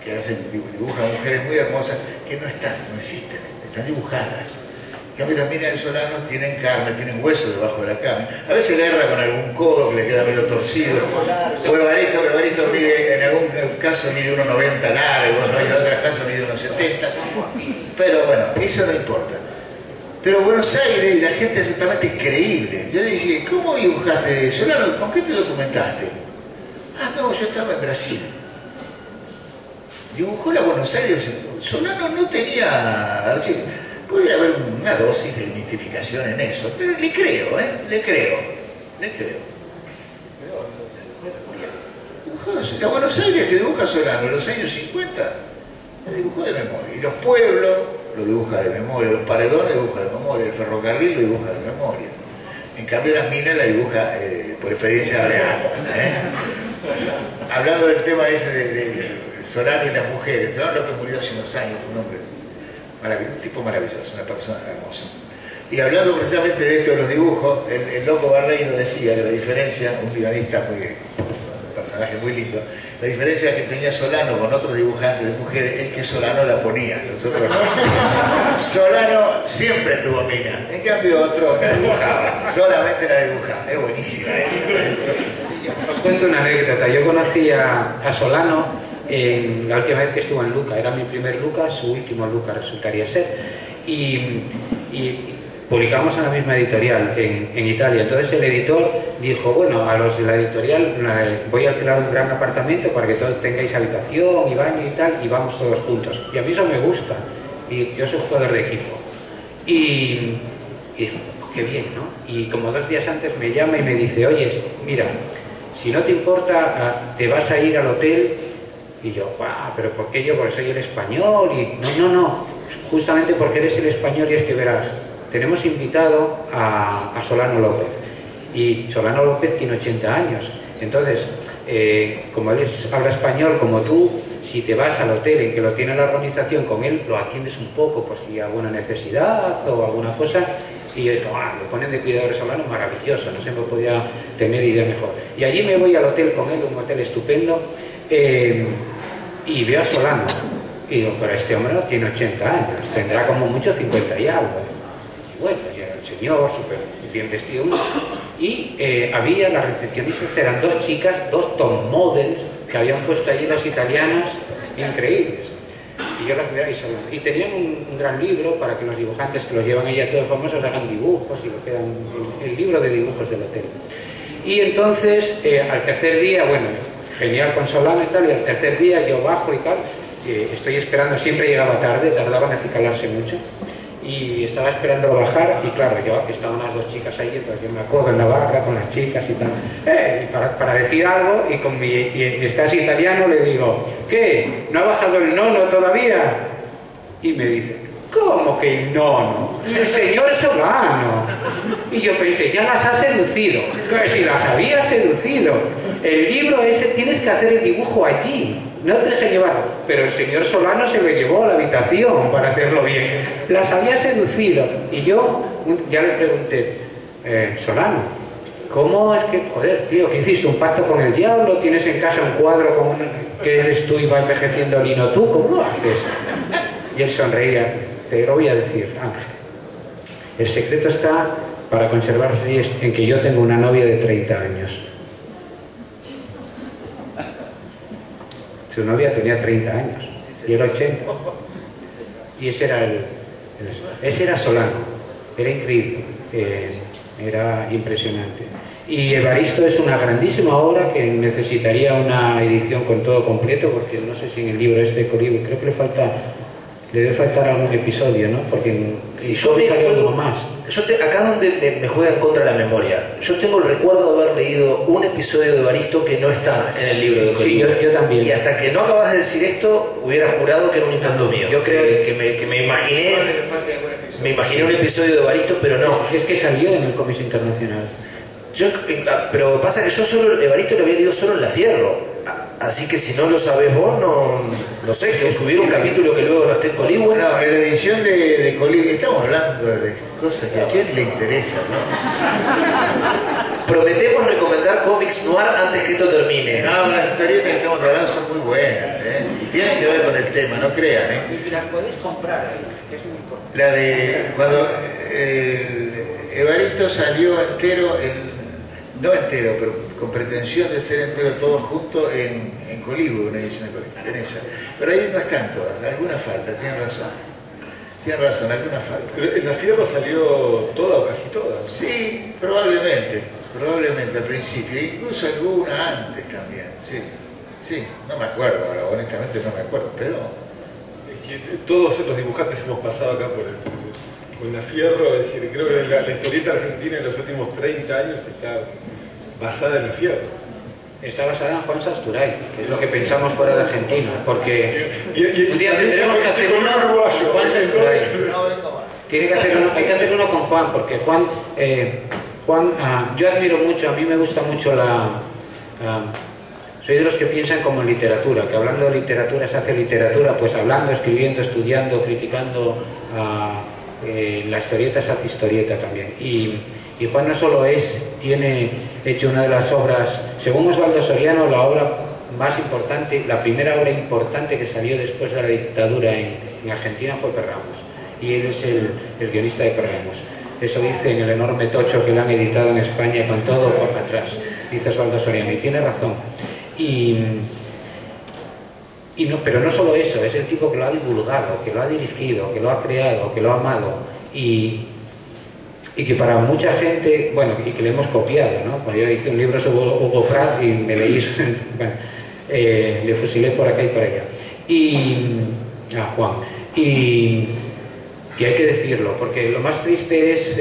que dibujan mujeres muy hermosas que no existen, están dibujadas. En cambio, las minas de Solano tienen carne, tienen hueso debajo de la carne. A veces le erra con algún codo que le queda medio torcido. O Evaristo mide, en algún caso mide 1,90 largo, ¿no? Y en otros casos mide 1,70. Pero bueno, eso no importa. Pero Buenos Aires, la gente es absolutamente increíble. Yo le dije, ¿cómo dibujaste Solano? ¿Con qué te documentaste? Ah, no, yo estaba en Brasil. Dibujó la Buenos Aires. Solano no tenía archivo. Puede haber una dosis de mistificación en eso, pero le creo, le creo. La Buenos Aires que dibuja Solano en los años 50, la dibujó de memoria. Y los pueblos lo dibuja de memoria, los paredones lo dibuja de memoria, el ferrocarril lo dibuja de memoria. En cambio las minas la dibuja por experiencia real. Hablando del tema ese de Solano y las mujeres, Solano López murió hace unos años, fue un hombre maravilloso, un tipo maravilloso, una persona hermosa. Y hablando precisamente de esto de los dibujos, el loco Barreiro decía que la diferencia, un guionista un personaje muy lindo, la diferencia que tenía Solano con otros dibujantes de mujeres es que Solano la ponía, nosotros no. Solano siempre tuvo mina, en cambio otro la dibujaba, solamente la dibujaba. Es buenísima esa. Os cuento una anécdota. Yo conocí a Solano la última vez que estuvo en Luca. Era mi primer Luca, su último Luca resultaría ser. Y publicamos en la misma editorial en Italia. Entonces el editor dijo, bueno, a los de la editorial voy a alquilar un gran apartamento para que todos tengáis habitación y baño y tal, y vamos todos juntos. Y a mí eso me gusta. Y yo soy jugador de equipo. Y qué bien, ¿no? Y como 2 días antes me llama y me dice, oye, mira, si no te importa, te vas a ir al hotel. Y yo, ¿pero por qué yo? Porque soy el español. Y no, justamente porque eres el español. Y es que verás, tenemos invitado a Solano López. Y Solano López tiene 80 años. Entonces, como él habla español como tú, si te vas al hotel en que lo tiene la organización con él, lo atiendes un poco por si hay alguna necesidad o alguna cosa. Y yo digo, le ponen de cuidador Solano, maravilloso, no se me podía tener idea mejor. Y allí me voy al hotel con él, un hotel estupendo, y veo a Solano. Y digo, pero este hombre no tiene 80 años, tendrá como mucho 50 y algo. Y bueno, ya era el señor, súper bien vestido. Y había, las recepcionistas eran 2 chicas, 2 top models, que habían puesto allí las italianas, increíbles. Y yo las miraba y tenían un gran libro para que los dibujantes que los llevan allá todos famosos hagan dibujos y lo que eran el libro de dibujos del hotel. Y entonces, al tercer día, bueno, genial con Solano y tal, y al tercer día yo bajo y tal, estoy esperando, siempre llegaba tarde, tardaban en acicalarse mucho, y estaba esperando bajar, y claro, estaban las 2 chicas ahí, entonces yo me acuerdo en la barra con las chicas y tal, para decir algo, y con mi casi italiano le digo, ¿qué? ¿No ha bajado el nono todavía? Y me dice, ¿cómo que el nono? El señor Solano. Y yo pensé, ya las ha seducido. Que si las había seducido. El libro ese tienes que hacer el dibujo allí. No te dejes llevar. Pero el señor Solano se lo llevó a la habitación para hacerlo bien. Las había seducido. Y yo ya le pregunté, Solano, ¿cómo es que, joder, tío, que hiciste un pacto con el diablo? ¿Tienes en casa un cuadro que eres tú y va envejeciendo Lino tú? ¿Cómo lo haces? Y él sonreía. Te lo voy a decir, Ángel. El secreto está para conservar series en que yo tengo una novia de 30 años. Su novia tenía 30 años y era 80. Y ese era Solano, era increíble, era impresionante. Y Evaristo es una grandísima obra que necesitaría una edición con todo completo, porque no sé si en el libro este de Colibri, creo que le debe faltar algún episodio, ¿no? Porque si yo me juego más. Acá es donde me juega en contra la memoria. Yo tengo el recuerdo de haber leído un episodio de Evaristo que no está en el libro de Colibri. Sí, yo también. Y hasta que no acabas de decir esto, hubiera jurado que era un invento mío. Yo creo que me imaginé. Me imaginé un episodio de Evaristo, pero no. Es que salió en el Comienzo Internacional. Pero pasa que yo solo Evaristo lo había leído solo en La Fierro. Así que si no lo sabés vos, no sé, que hubiera un capítulo que luego no esté en Colibri. No, en la edición de Colibri estamos hablando de cosas que a quién le interesa, ¿no? Prometemos recomendar cómics noir antes que esto termine. No, las historietas que estamos hablando son muy buenas, y tienen que ver con el tema, no crean, Y las podéis comprar, es muy importante. La de cuando Evaristo salió entero, no entero, pero con pretensión de ser entero todo junto en Colibri, una edición de Colibri, en esa. Pero ahí no están todas, alguna falta, tienen razón, alguna falta. Pero en La Fierro salió toda o casi toda. Sí, probablemente al principio, incluso alguna antes también, sí, no me acuerdo ahora, honestamente no me acuerdo, pero... Es que todos los dibujantes hemos pasado acá por La Fierro, es decir, creo que la historieta argentina en los últimos 30 años está basada en La Fierro. Está basada en Juan Sasturray, que es lo que pensamos fuera de Argentina, porque un día tenemos que hacer uno con Juan Sasturray. Hay que hacer uno con Juan, porque Juan, yo admiro mucho, a mí me gusta mucho soy de los que piensan como en literatura, que hablando de literatura se hace literatura, pues hablando, escribiendo, estudiando, criticando, la historieta se hace historieta también. Y Juan no solo tiene hecho una de las obras, según Osvaldo Soriano, la obra más importante, la primera obra importante que salió después de la dictadura en Argentina fue Perramos, y él es el guionista de Perramos. Eso dice en el enorme tocho que lo han editado en España con todo por atrás, dice Osvaldo Soriano, y tiene razón. Pero no solo eso, es el tipo que lo ha divulgado, que lo ha dirigido, que lo ha creado, que lo ha amado, y que para mucha gente, bueno, y que le hemos copiado, ¿no? Cuando yo hice un libro sobre Hugo Pratt y me leí, bueno, le fusilé por acá y por allá. Juan. Y hay que decirlo, porque lo más triste es,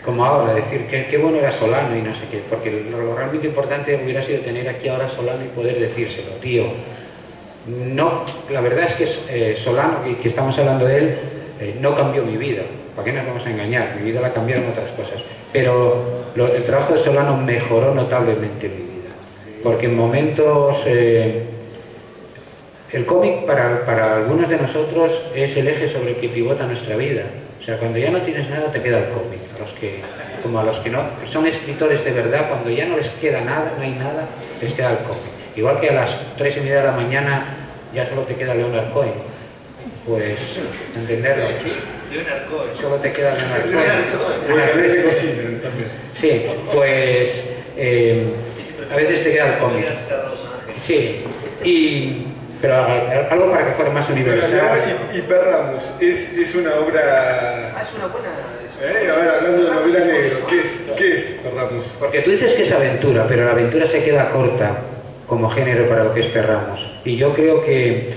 como ahora, decir que qué bueno era Solano y no sé qué, porque lo realmente importante hubiera sido tener aquí ahora Solano y poder decírselo, tío. No, la verdad es que Solano, que estamos hablando de él, no cambió mi vida. ¿Para qué nos vamos a engañar? Mi vida la cambiaron otras cosas. Pero el trabajo de Solano mejoró notablemente mi vida. Porque en momentos... el cómic para algunos de nosotros es el eje sobre el que pivota nuestra vida. O sea, cuando ya no tienes nada te queda el cómic. Como a los que no son escritores de verdad, cuando ya no les queda nada, no hay nada, les queda el cómic. Igual que a las 3:30 de la mañana ya solo te queda Leonard Cohen. Pues, entenderlo. Solo te queda Leonard Cohen. Sí, pues a veces te queda el cómic. Sí, pero algo para que fuera más universal. Y Perramos, es una obra... Es una buena... A ver, hablando de novela negra, ¿qué es Perramos? Porque tú dices que es aventura, pero la aventura se queda corta como género para lo que es Perramos. Y yo creo que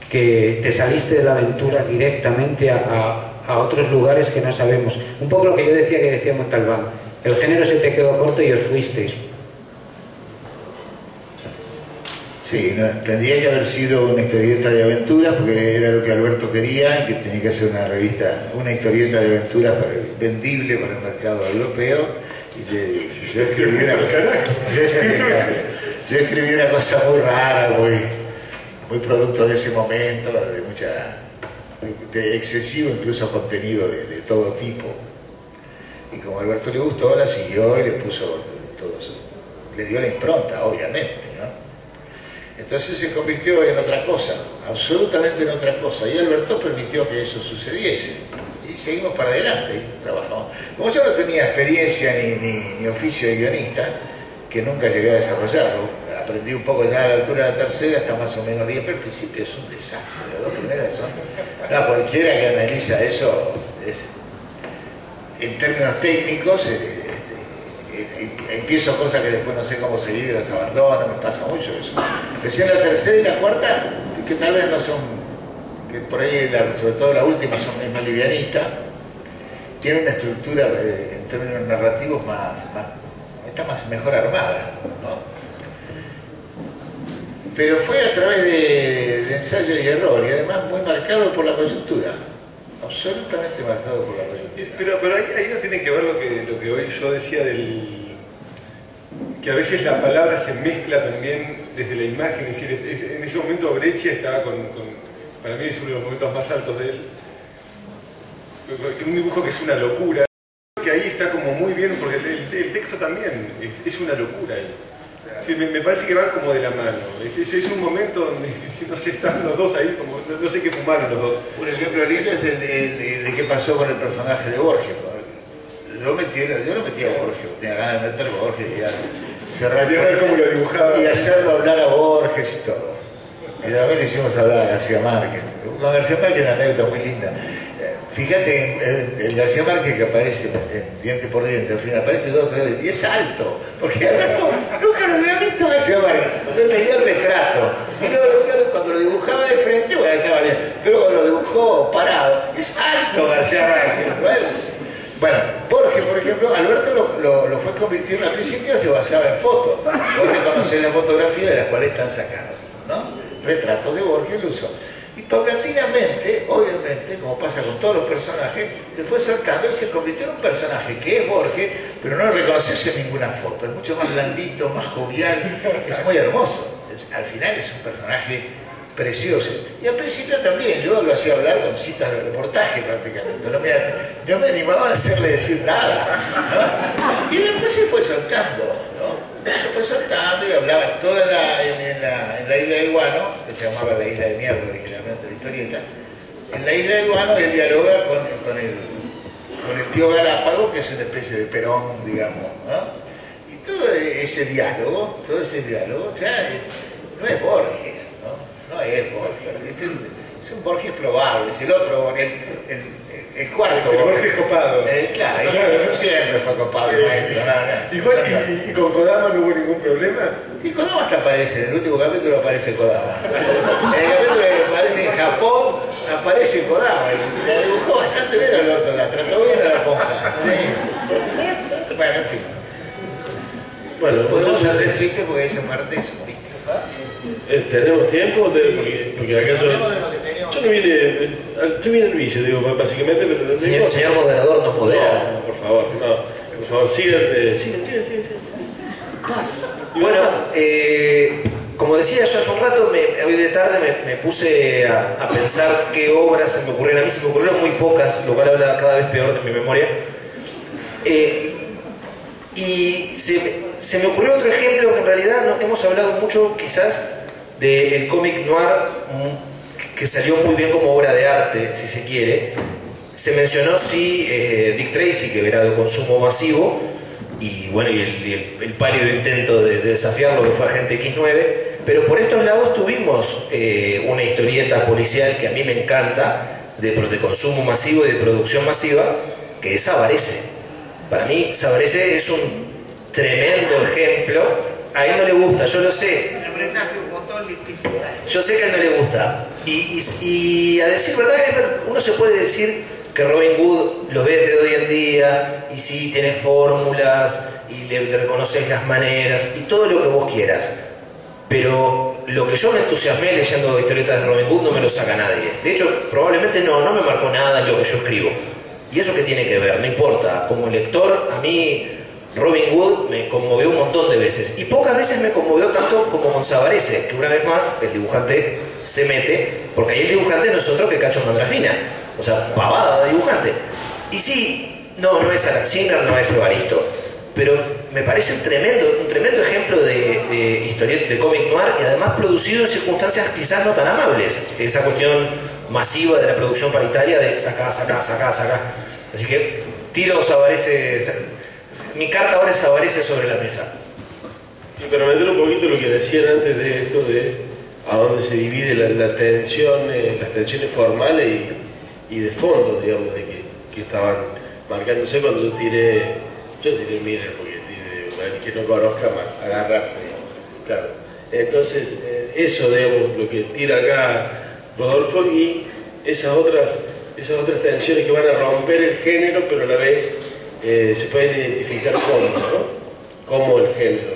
te saliste de la aventura directamente a otros lugares que no sabemos. Un poco lo que yo decía Montalbán. El género se te quedó corto y os fuisteis. Sí, tendría que haber sido una historieta de aventuras, porque era lo que Alberto quería, y que tenía que ser una historieta de aventuras vendible para el mercado europeo. Y yo escribí una cosa muy rara, muy producto de ese momento, de excesivo incluso contenido de todo tipo. Y como a Alberto le gustó, la siguió y le puso le dio la impronta, obviamente, ¿no? Entonces se convirtió en otra cosa, absolutamente en otra cosa, y Alberto permitió que eso sucediese. Y y seguimos para adelante y trabajamos. Como yo no tenía experiencia ni oficio de guionista, que nunca llegué a desarrollarlo, aprendí un poco ya a la altura de la tercera, está más o menos bien, pero al principio es un desastre. Las dos primeras son... No, cualquiera que analiza eso, en términos técnicos, empiezo cosas que después no sé cómo seguir, las abandono, me pasa mucho eso. Recién la tercera y la cuarta, que tal vez no son, que por ahí, sobre todo la última, es más livianita, tiene una estructura en términos narrativos está mejor armada, ¿no? Pero fue a través de ensayo y error, y además muy marcado por la coyuntura, absolutamente marcado por la coyuntura. Pero ahí no tiene que ver lo que hoy yo decía que a veces la palabra se mezcla también desde la imagen, es decir, en ese momento Breccia estaba para mí es uno de los momentos más altos de él, un dibujo que es una locura, que ahí está como muy bien, porque el texto también es una locura ahí. Sí, me parece que van como de la mano. Es un momento donde, no sé, están los dos ahí, como, no sé qué fumaron los dos. Un ejemplo lindo es el de qué pasó con el personaje de Borges. Yo lo metía a Borges, tenía ganas de meterlo a Borges y cerrar cómo lo dibujaba. Y hacerlo hablar a Borges y todo. Y también le hicimos hablar a García Márquez. Con García Márquez una anécdota muy linda. Fíjate, el García Márquez que aparece en Diente por Diente, al final aparece 2 o 3 veces, y es alto, porque Alberto nunca lo había visto a García Márquez, yo tenía el retrato, y luego cuando lo dibujaba de frente, bueno, estaba bien, pero cuando lo dibujó parado, es alto García Márquez. Bueno, Borges, por ejemplo, Alberto lo fue convirtiendo, al principio se basaba en fotos, vos reconocés la fotografía de las cuales están sacados, ¿no? Retratos de Borges lo usó. Y paulatinamente, obviamente, como pasa con todos los personajes, se fue soltando y se convirtió en un personaje que es Borges, pero no lo reconoces en ninguna foto. Es mucho más blandito, más jovial, es muy hermoso. Al final es un personaje precioso. Y al principio también, yo lo hacía hablar con citas de reportaje prácticamente. No me animaba a hacerle decir nada, ¿no? Y después se fue soltando, ¿no? Se fue soltando y hablaba toda en la isla del Guano, que se llamaba la isla de mierda originalmente la historieta. En la isla del Guano él dialoga con el tío Galápago, que es una especie de Perón, digamos, ¿no? Y todo ese diálogo, ya no es Borges, ¿no? No es Borges, es un Borges probable, es el otro Borges, el cuarto el Borges copado. Claro, siempre fue copado el maestro. Igual, ¿y con Kodama no hubo ningún problema? Sí, Kodama hasta aparece, en el último capítulo aparece Kodama. En el capítulo que aparece en Japón, aparece Kodama. Y la dibujó bastante bien al otro, la trató bien a la ponja. Sí. Bueno, en fin. Bueno, Podemos entonces, hacer chistes porque ese martes es humorista. ¿tenemos tiempo? Porque acá Hablemos de lo que teníamos. yo no vine al vicio, digo, básicamente, pero no Señor moderador, no podrá. No, por favor, por favor, sigan. Bueno, como decía yo hace un rato, hoy de tarde me puse a pensar qué obras se me ocurrieron. A mí se me ocurrieron muy pocas, lo cual habla cada vez peor de mi memoria. Y se me ocurrió otro ejemplo que en realidad no hemos hablado mucho, quizás, del cómic noir, que salió muy bien como obra de arte, si se quiere. Se mencionó, sí, Dick Tracy, que era de consumo masivo, y bueno, y el pálido intento de desafiarlo, que fue Agente X9, pero por estos lados tuvimos una historieta policial que a mí me encanta, de consumo masivo y de producción masiva, que es Sabarese. Para mí, Sabarese es un tremendo ejemplo. A él no le gusta, yo lo sé. Apretaste un botón listísimo. Yo sé que a él no le gusta. Y a decir verdad, uno se puede decir que Robin Hood lo ves de hoy en día, y sí, tiene fórmulas, y le reconoces las maneras, y todo lo que vos quieras. Pero lo que yo me entusiasmé leyendo historietas de Robin Hood no me lo saca nadie. De hecho, probablemente no me marcó nada en lo que yo escribo. ¿Y eso qué tiene que ver? No importa. Como lector, a mí Robin Hood me conmovió un montón de veces. Y pocas veces me conmovió tanto como con Sabarese, que una vez más el dibujante se mete, porque ahí el dibujante no es otro que Cacho Mandrafina. O sea, pavada de dibujante. Y sí, no es Alex Singer, no es Evaristo. Pero me parece un tremendo ejemplo de de cómic noir y además producido en circunstancias quizás no tan amables. Esa cuestión masiva de la producción paritaria de saca. Así que tiro Sabarese. Mi carta ahora es Sabarese sobre la mesa. Y para meter un poquito lo que decían antes de esto de a dónde se divide la tensión, las tensiones formales y de fondo, digamos, de que estaban marcándose cuando yo tiré Miller, porque el que no conozca más, agarrarse, digamos. Claro. Entonces, eso, digamos, lo que tira acá Rodolfo y esas otras tensiones que van a romper el género, pero a la vez se pueden identificar como el género.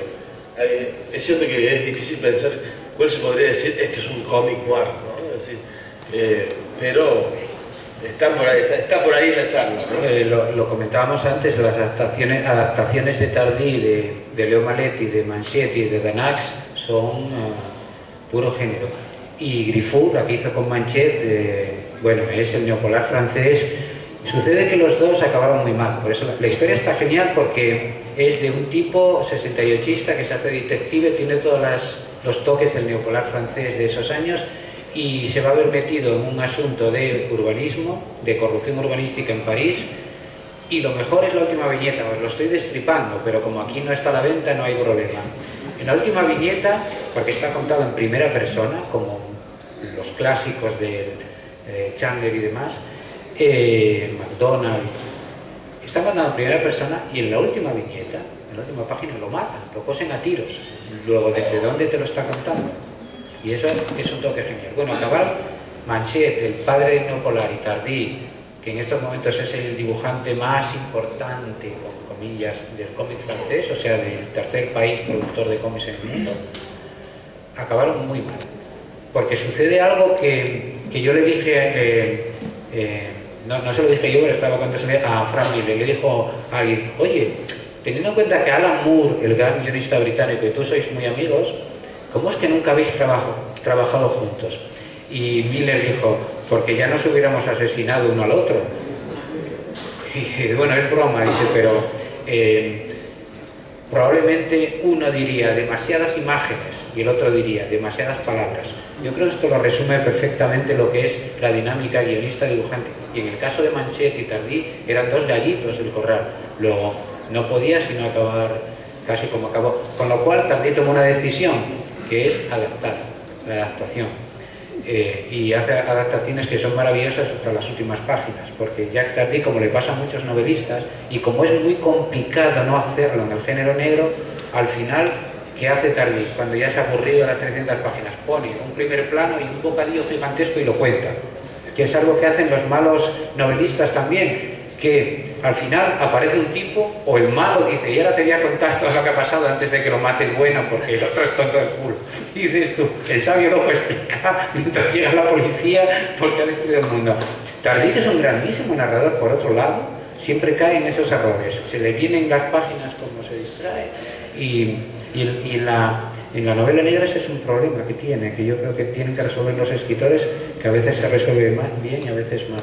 Es cierto que es difícil pensar cuál se podría decir, esto es un cómic noir, ¿no? Es decir, pero está por ahí la charla, ¿no? Lo comentábamos antes, las adaptaciones de Tardi, de Leo Maletti, de Manchetti y de Danax son puro género. Y Griffoux, la que hizo con Manchet, bueno, es el neopolar francés. Sucede que los dos acabaron muy mal, por eso la historia está genial, porque es de un tipo 68ista que se hace detective, tiene todos los toques del neopolar francés de esos años y se va a ver metido en un asunto de urbanismo, de corrupción urbanística en París, y lo mejor es la última viñeta. Os lo estoy destripando, pero como aquí no está a la venta no hay problema. En la última viñeta, porque está contado en primera persona, como los clásicos de Chandler y demás, McDonald, está contado en primera persona, y en la última viñeta, en la última página, lo matan, lo cosen a tiros. Luego, ¿desde dónde te lo está contando? Y eso es un toque genial. Bueno, acabar Manchet, el padre del neopolar, y Tardi, que en estos momentos es el dibujante más importante, con comillas, del cómic francés, o sea, del tercer país productor de cómics en el mundo, acabaron muy mal. Porque sucede algo que yo le dije, no se lo dije yo, pero estaba contándole a Frank Miller, le dijo a alguien, oye, teniendo en cuenta que Alan Moore, el gran guionista británico, y tú sois muy amigos, ¿cómo es que nunca habéis trabajado juntos? Y Miller dijo, porque ya nos hubiéramos asesinado uno al otro. Y bueno, es broma, dice, pero probablemente uno diría demasiadas imágenes y el otro diría demasiadas palabras. Yo creo que esto lo resume perfectamente lo que es la dinámica guionista-dibujante. Y en el caso de Manchet y Tardi eran dos gallitos del corral. Luego no podía sino acabar casi como acabó. Con lo cual Tardi tomó una decisión, que es adaptar, la adaptación. Y hace adaptaciones que son maravillosas hasta las últimas páginas, porque Jacques Tardi, como le pasa a muchos novelistas, y como es muy complicado no hacerlo en el género negro, al final, ¿qué hace Tardi? Cuando ya se ha aburrido las 300 páginas, pone un primer plano y un bocadillo gigantesco y lo cuenta, que es algo que hacen los malos novelistas también, que al final aparece un tipo, o el malo dice, y ahora te voy a contar todo lo que ha pasado antes de que lo mate el bueno, porque el otro es tonto del culo. Y dices tú, el sabio no puede explicar mientras llega la policía porque ha destruido el mundo. Tardi, que es un grandísimo narrador, por otro lado, siempre cae en esos errores. Se le vienen las páginas como se distrae. Y en la novela negra ese es un problema que tiene, que yo creo que tienen que resolver los escritores, que a veces se resuelve más bien y a veces mal.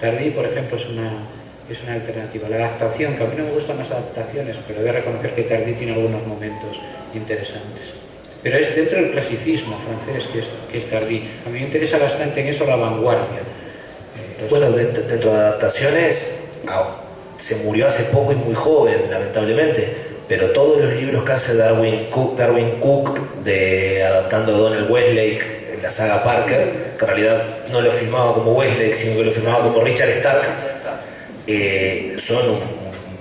Tardi, por ejemplo, es una alternativa. La adaptación, que a mí no me gustan las adaptaciones, pero he de reconocer que Tardi tiene algunos momentos interesantes. Pero es dentro del clasicismo francés que es Tardi. A mí me interesa bastante en eso la vanguardia. Bueno, dentro de adaptaciones, se murió hace poco y muy joven, lamentablemente, pero todos los libros que hace Darwin Cook adaptando a Donald Westlake, la saga Parker, que en realidad no lo filmaba como Westlake, sino que lo filmaba como Richard Stark, son un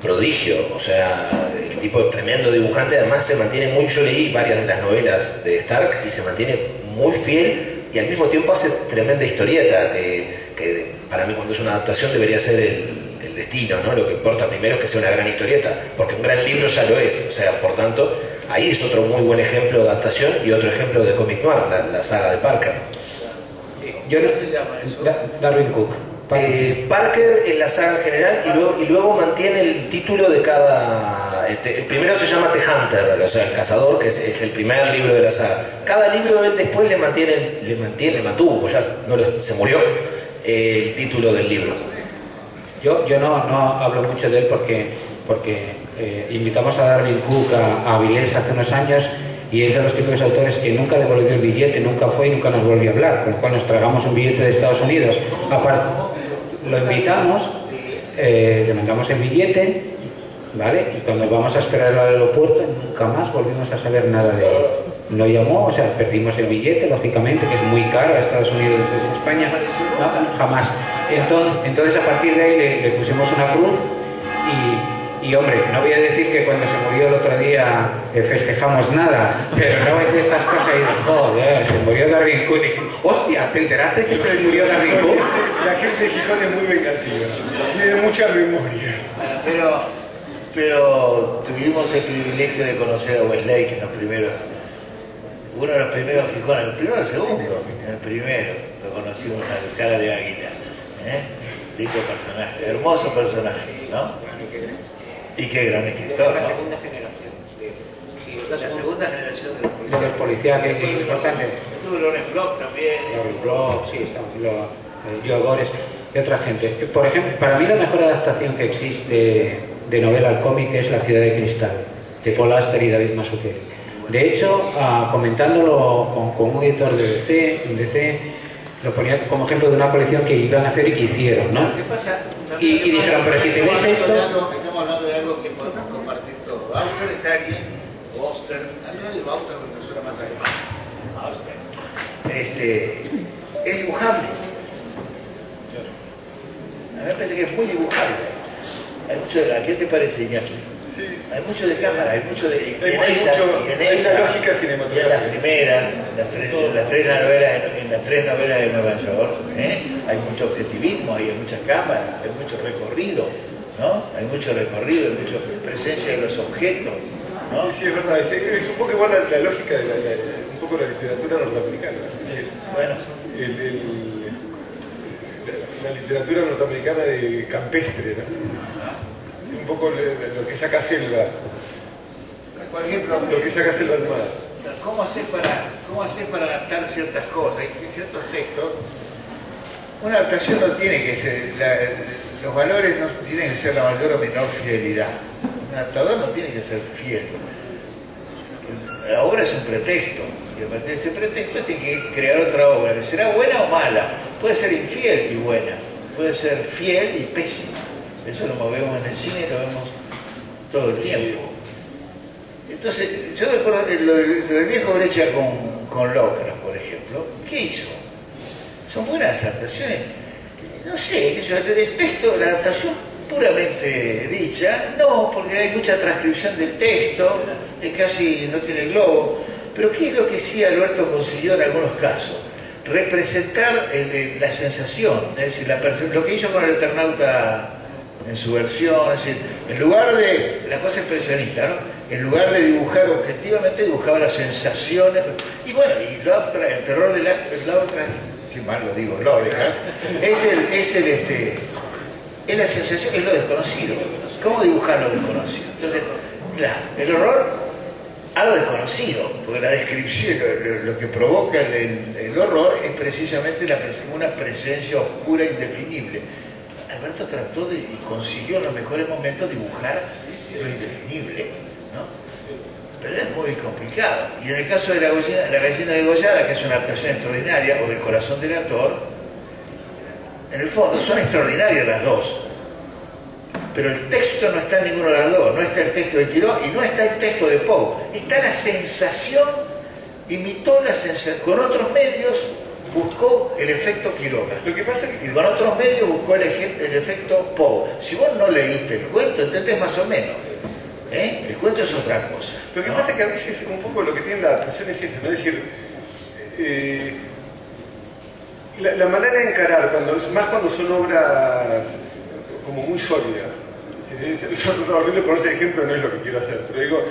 prodigio. O sea, el tipo es tremendo dibujante, además se mantiene muy, yo leí varias de las novelas de Stark y se mantiene muy fiel y al mismo tiempo hace tremenda historieta, que para mí cuando es una adaptación debería ser el destino, ¿no? Lo que importa primero es que sea una gran historieta, porque un gran libro ya lo es. O sea, por tanto, ahí es otro muy buen ejemplo de adaptación y otro ejemplo de cómic noir, la saga de Parker. ¿Cómo se llama eso? Darwin Cook. Parker en la saga en general y luego mantiene el título de cada... el primero se llama The Hunter, o sea, el cazador, que es el primer libro de la saga. Cada libro él después le mantuvo, pues ya se murió, el título del libro. Yo no hablo mucho de él porque invitamos a Darwin Cook a Avilés hace unos años y es de los típicos autores que nunca devolvió el billete, nunca fue y nunca nos volvió a hablar, con lo cual nos tragamos un billete de Estados Unidos. Aparte, lo invitamos, le mandamos el billete, ¿vale? Y cuando vamos a esperar al aeropuerto, nunca más volvimos a saber nada de él. No llamó, o sea, perdimos el billete, lógicamente, que es muy caro a Estados Unidos desde España, no, jamás. Entonces a partir de ahí le pusimos una cruz y hombre, no voy a decir que cuando se murió el otro día festejamos nada, pero no es de estas cosas y dices, joder, se murió Darwin Cook, y dije, hostia, ¿te enteraste que se murió Darwin Cook? La gente de Gijón es muy vengativa, tiene mucha memoria. Pero tuvimos el privilegio de conocer a Westlake en los primeros, uno de los primeros Gijones, el primero o el segundo, el primero, lo conocimos al Cara de Águila, lindo personaje, hermoso personaje, ¿no? Y qué gran escritor, ¿no? La segunda generación. La segunda generación de los Lo del policías. policía, que es importante. Estuvo Lawrence Block también. Lawrence Block, sí, está, Joe Gores y otra gente. Por ejemplo, para mí la mejor adaptación que existe de novela al cómic es La ciudad de cristal, de Paul Auster y David Mazzucchelli. De hecho, comentándolo con un editor de DC, lo ponía como ejemplo de una colección que iban a hacer y que hicieron, ¿no? ¿Qué pasa? Y dijeron, pero si te lees esto... Estamos hablando de algo que podemos compartir todo. Auster es alguien, o Auster, yo digo Auster porque suena más alemán. Auster. Es dibujable. A mí me parece que es muy dibujable. Hay mucho de ¿qué te parece, Iñaki? Sí. Hay mucho de cámara, hay mucho de... Hay una lógica cinematográfica. Y en las primeras, en las tres novelas de Nueva York, hay mucho objetivismo, hay muchas cámaras, hay mucho recorrido, ¿no? Hay mucha presencia de los objetos, ¿no? Sí, es verdad, es un poco igual la lógica de un poco la literatura norteamericana. Bueno. La literatura norteamericana de campestre, ¿no? Un poco lo que saca Selva. Por ejemplo, lo que saca Selva al mar. ¿Cómo hacer para adaptar ciertas cosas? Hay ciertos textos. Una adaptación no tiene que ser, los valores no tienen que ser la mayor o menor fidelidad. Un adaptador no tiene que ser fiel. La obra es un pretexto. Y a partir de ese pretexto tiene que crear otra obra, que será buena o mala. Puede ser infiel y buena. Puede ser fiel y pésima. Eso lo vemos en el cine y lo vemos todo el tiempo. Entonces, yo recuerdo lo del viejo Brecha con Lovecraft, por ejemplo. ¿Qué hizo? Son buenas adaptaciones. No sé, el texto, la adaptación puramente dicha, no, porque hay mucha transcripción del texto, casi no tiene globo. Pero ¿qué es lo que sí Alberto consiguió en algunos casos? Representar la sensación, es decir, lo que hizo con el Eternauta en su versión, es decir, en lugar de la cosa expresionista, ¿no? En lugar de dibujar objetivamente, dibujaba las sensaciones. Y bueno, y Lovecraft, el terror de Lovecraft, qué mal lo digo, Lovecraft, es la sensación, es lo desconocido. ¿Cómo dibujar lo desconocido? Entonces, claro, el horror a lo desconocido, porque la descripción, lo que provoca el horror es precisamente una presencia oscura indefinible. Alberto trató y consiguió en los mejores momentos dibujar lo indefinible, ¿no? Pero es muy complicado. Y en el caso de la gallina degollada, que es una adaptación extraordinaria, o del Corazón del Ator, en el fondo son extraordinarias las dos. Pero el texto no está en ninguno de las dos. No está el texto de Quiroga y no está el texto de Poe. Está la sensación, imitó la sensación, con otros medios buscó el efecto Quiroga. Lo que pasa es que y con otros medios buscó el efecto Poe. Si vos no leíste el cuento, entendés más o menos. El cuento es otra cosa. Lo que pasa es que a veces un poco lo que tiene la adaptación es eso, ¿no? Es decir, la manera de encarar, más cuando son obras como muy sólidas. Es horrible ponerse de ejemplo, no es lo que quiero hacer, pero digo,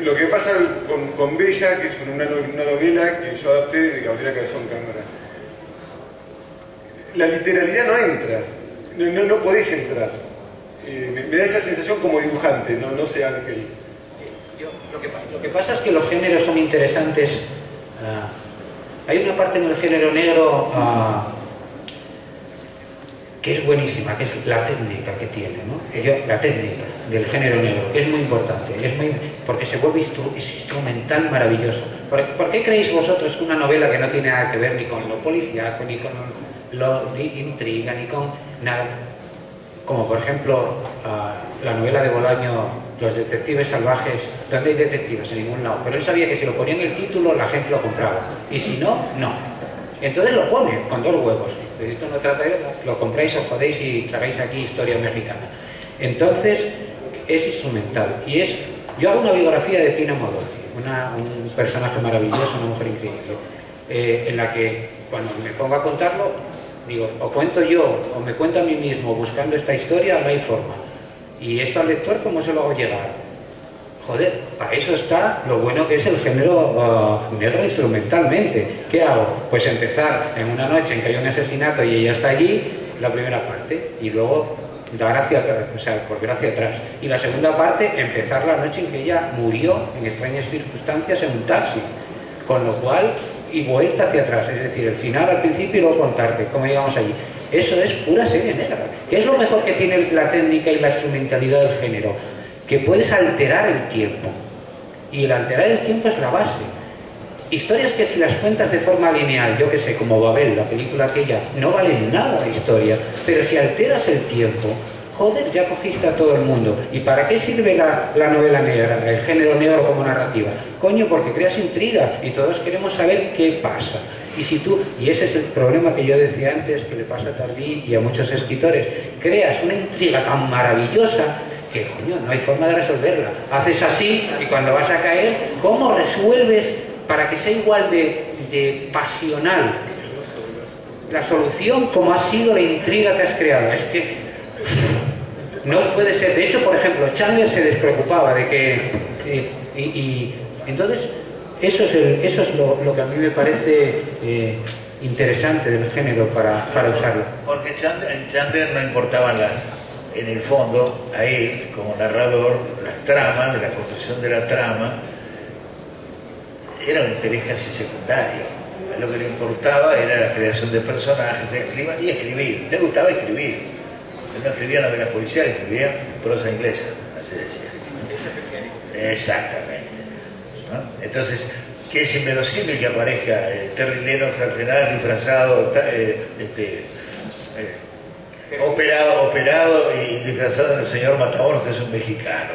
lo que pasa con Bella, que es una novela que yo adapté de Gabriela Cabezón Cámara. La literalidad no entra, no podés entrar. Me da esa sensación como dibujante, no sé, Ángel. Lo que pasa es que los géneros son interesantes. Hay una parte en el género negro que es buenísima, que es la técnica que tiene, ¿no? La técnica. del género negro, que es muy importante, porque se vuelve instrumental maravilloso. ¿Por qué creéis vosotros que una novela que no tiene nada que ver ni con lo policíaco, ni con lo de intriga, ni con nada, como por ejemplo la novela de Bolaño, Los detectives salvajes, donde hay detectives en ningún lado, pero él sabía que si lo ponía en el título la gente lo compraba, y si no, no. Entonces lo pone con 2 huevos. Esto no trata de lo compráis, os jodéis y tragáis aquí historia mexicana. Entonces es instrumental. Y yo hago una biografía de Tina Modotti, un personaje maravilloso, una mujer increíble, en la que cuando me pongo a contarlo, digo, o cuento yo, o me cuento a mí mismo buscando esta historia, no hay forma. Y esto al lector, ¿cómo se lo hago llegar? Joder, para eso está lo bueno que es el género negro instrumentalmente. ¿Qué hago? Pues empezar en una noche en que hay un asesinato y ella está allí, la primera parte, y luego dar hacia atrás, o sea, volver hacia atrás. Y la segunda parte, empezar la noche en que ella murió en extrañas circunstancias en un taxi. Con lo cual, y vuelta hacia atrás, es decir, el final al principio y luego contarte cómo llegamos allí. Eso es pura serie negra. ¿Qué es lo mejor que tiene la técnica y la instrumentalidad del género? Que puedes alterar el tiempo. Y el alterar el tiempo es la base. Historias que si las cuentas de forma lineal, yo que sé, como Babel, la película aquella, no valen nada la historia. Pero si alteras el tiempo, joder, ya cogiste a todo el mundo. ¿Y para qué sirve la novela negra, el género negro como narrativa? Coño, porque creas intriga y todos queremos saber qué pasa. Y ese es el problema que yo decía antes, que le pasa a Tardí y a muchos escritores. Creas una intriga tan maravillosa que, coño, no hay forma de resolverla. Haces así y cuando vas a caer, ¿cómo resuelves para que sea igual de pasional la solución como ha sido la intriga que has creado? Es que no puede ser. De hecho, por ejemplo, Chandler se despreocupaba de que... entonces, eso es lo que a mí me parece interesante del género para usarlo. Porque en Chandler no importaban en el fondo, a él, como narrador, las tramas, de la construcción de la trama, era un interés casi secundario. A lo que le importaba era la creación de personajes, el clima y escribir. Le gustaba escribir. Él no escribía novelas policiales, escribía prosa inglesa, así decía. Exactamente. ¿No? Entonces, que es inverosímil que aparezca Terry Lennox al final disfrazado, operado y disfrazado en el señor Matamoros, que es un mexicano.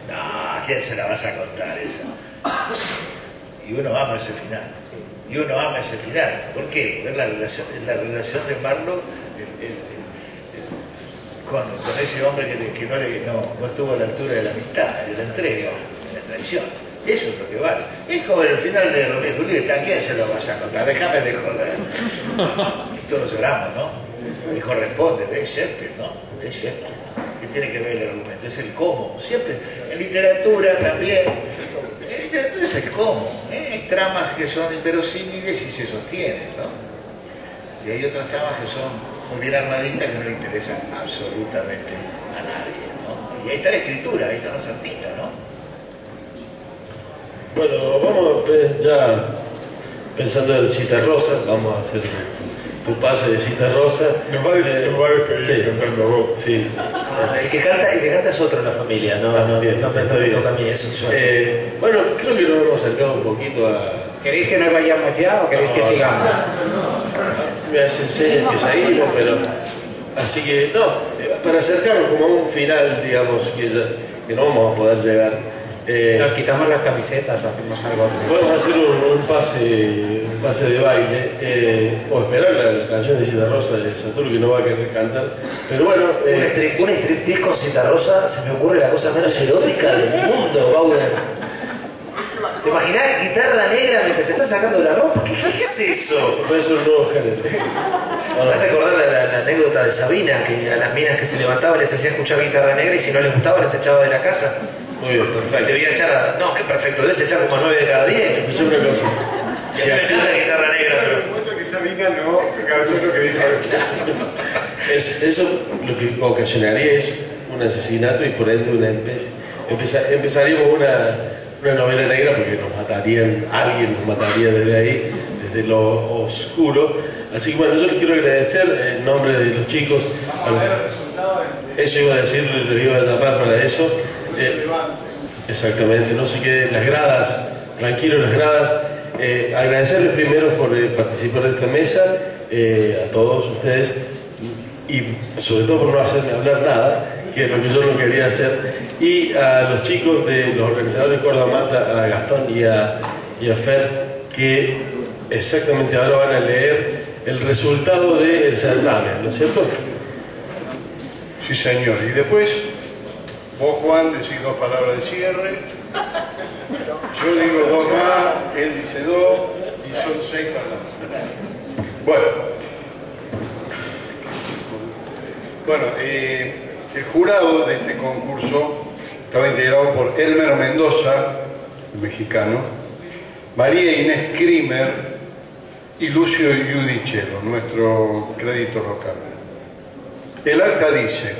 No, ¿a quién se la vas a contar esa? Y uno ama ese final. ¿Por qué? Porque la relación de Marlowe con ese hombre que no estuvo a la altura de la amistad, de la entrega, de la traición. Eso es lo que vale. Es como en el final de Romeo y Julieta, ¿a quién se lo vas a contar? Déjame de joder. Y todos lloramos, ¿no? Y corresponde, ¿ves? Shakespeare, ¿no? ¿Ves? Shakespeare. ¿Qué tiene que ver el argumento? Es el cómo. Siempre. En literatura también. En literatura es el cómo. Hay tramas que son inverosímiles y se sostienen, ¿no? Y hay otras tramas que son muy bien armaditas que no le interesan absolutamente a nadie, ¿no? Y ahí está la escritura, ahí están los artistas, ¿no? Bueno, vamos ya pensando en Citarrosa, vamos a hacer tu pase de Citarrosa. Nos va a despedir cantando vos. Sí. El que canta es otro en la familia, no me toca a mí, es un sueño. Bueno, creo que nos hemos acercado un poquito a... ¿Queréis que nos vayamos ya o queréis que sigamos? Me hacen señas que seguimos, pero... Así que, para acercarnos como a un final, digamos, que no vamos a poder llegar. Nos quitamos las camisetas o hacemos algo. Podemos hacer un pase de baile, o esperar la canción de Citarrosa de Santoro, que no va a querer cantar. Pero bueno. Un striptease con Citarrosa se me ocurre la cosa menos erótica del mundo, Bauden. ¿Te imaginás guitarra negra mientras te estás sacando la ropa? ¿Qué es eso? Puede ser un nuevo género. Me vas a acordar la anécdota de Sabina, que a las minas que se levantaban les hacía escuchar guitarra negra y si no les gustaba les echaba de la casa. Muy bien, perfecto. Debía echar no, que perfecto, debes echar como 9 de cada 10. Escuché una cosa. Si así la guitarra negra, pero... Encuentro que Sabina no, eso lo que dijo. Eso lo que ocasionaría es un asesinato y por ende empezaríamos una novela negra porque alguien nos mataría desde ahí, desde lo oscuro. Así que bueno, yo les quiero agradecer en nombre de los chicos. Eso iba a decir, le iba a llamar para eso. Exactamente, no se queden las gradas, tranquilos las gradas. Agradecerles primero por participar de esta mesa, a todos ustedes, y sobre todo por no hacerme hablar nada, que es lo que yo no quería hacer, y a los chicos de los organizadores de Córdoba Mata, a Gastón y a Fer, que exactamente ahora van a leer el resultado del certamen, ¿no es cierto? Sí, señor. Y después, vos, Juan, decís 2 palabras de cierre. Yo digo 2 más, él dice 2, y son 6 palabras. Bueno, el jurado de este concurso estaba integrado por Elmer Mendoza, el mexicano, María Inés Krimer y Lucio Giudicello, nuestro crédito local. El acta dice: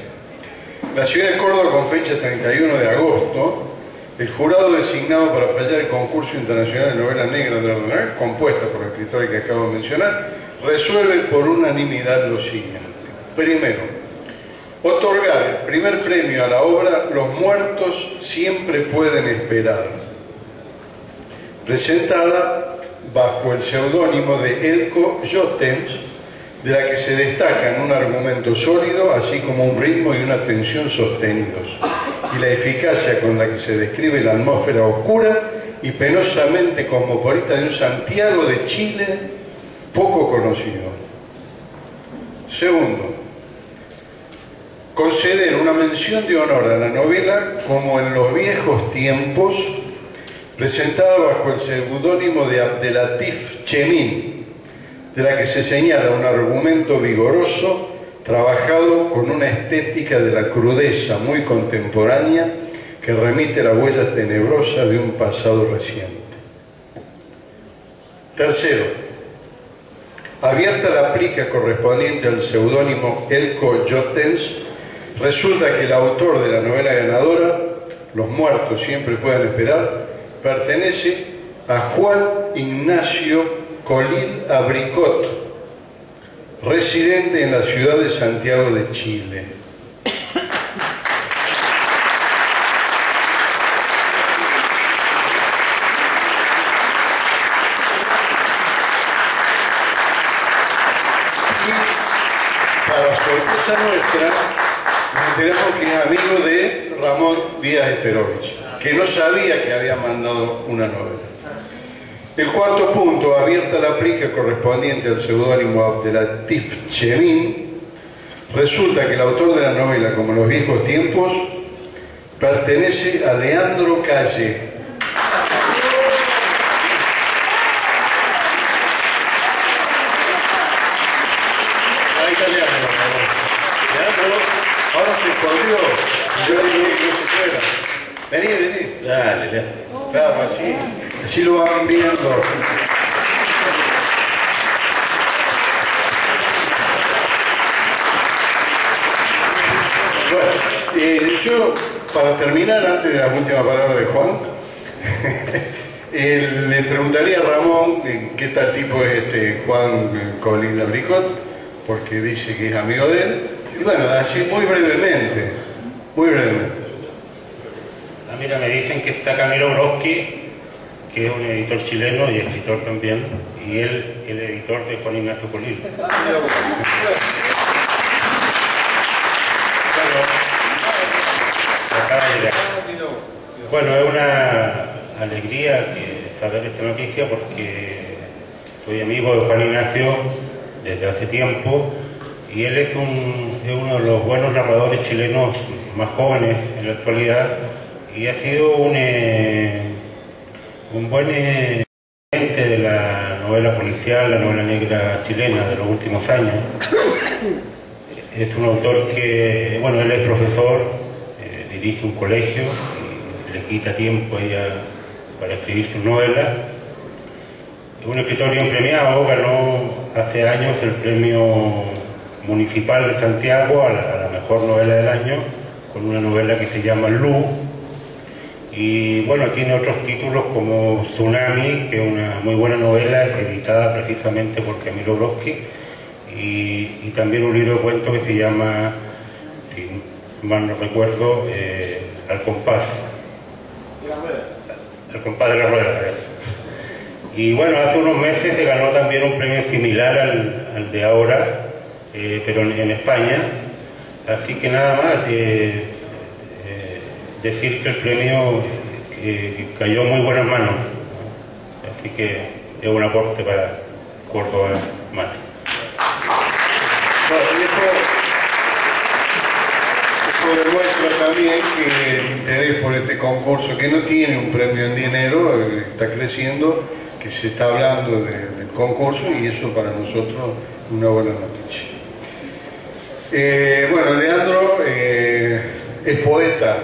la ciudad de Córdoba, con fecha 31 de agosto, el jurado designado para fallar el concurso internacional de novela negra de la compuesta por los escritores que acabo de mencionar, resuelve por unanimidad lo siguiente. Primero, otorgar el primer premio a la obra Los muertos siempre pueden esperar, presentada bajo el seudónimo de Elko Jottens, de la que se destacan un argumento sólido, así como un ritmo y una tensión sostenidos, y la eficacia con la que se describe la atmósfera oscura y penosamente cosmopolita de un Santiago de Chile poco conocido. Segundo, conceder una mención de honor a la novela Como en los viejos tiempos, presentada bajo el seudónimo de Abdelatif Chemin, de la que se señala un argumento vigoroso, trabajado con una estética de la crudeza muy contemporánea que remite a la huella tenebrosa de un pasado reciente. Tercero, abierta la plica correspondiente al seudónimo Elko Jottens, resulta que el autor de la novela ganadora, Los muertos siempre pueden esperar, pertenece a Juan Ignacio Colil Abricot, residente en la ciudad de Santiago de Chile. Y para sorpresa nuestra, nos enteramos que es amigo de Ramón Díaz Esperovich, que no sabía que había mandado una novela. El cuarto punto, abierta la plica correspondiente al seudónimo Abdelatif Chemin, resulta que el autor de la novela Como en los viejos tiempos pertenece a Leandro Calle. Ahí está Leandro. Leandro, ahora se escondió. Yo le dije que no se fuera. Vení, vení. Dale, Leandro. Claro, así lo van viendo. Bueno, yo, para terminar, antes de la última palabra de Juan, le preguntaría a Ramón qué tal tipo es este Juan Colín Abricot, porque dice que es amigo de él. Y bueno, así muy brevemente, muy brevemente. Mira, me dicen que está Camilo Broski, que es un editor chileno y escritor también, y él el editor de Juan Ignacio Colil. Bueno, es una alegría saber esta noticia porque soy amigo de Juan Ignacio desde hace tiempo y él es uno de los buenos narradores chilenos más jóvenes en la actualidad y ha sido un buen ente de la novela policial, la novela negra chilena de los últimos años. Es un autor que, bueno, él es profesor, dirige un colegio y le quita tiempo a ella para escribir sus novelas. Es un escritor bien premiado, ganó hace años el premio municipal de Santiago a la mejor novela del año con una novela que se llama Lu. Y bueno, tiene otros títulos como Tsunami, que es una muy buena novela editada precisamente por Camilo Broski, y también un libro de cuentos que se llama mal no recuerdo, Al compás de la rueda. Y bueno, hace unos meses se ganó también un premio similar al de ahora, pero en España. Así que nada más, decir que el premio cayó en muy buenas manos. Así que es un aporte para Córdoba Mata. Bueno, esto demuestra también que el interés por este concurso, que no tiene un premio en dinero, está creciendo, que se está hablando del concurso, y eso para nosotros es una buena noticia. Bueno, Leandro es poeta.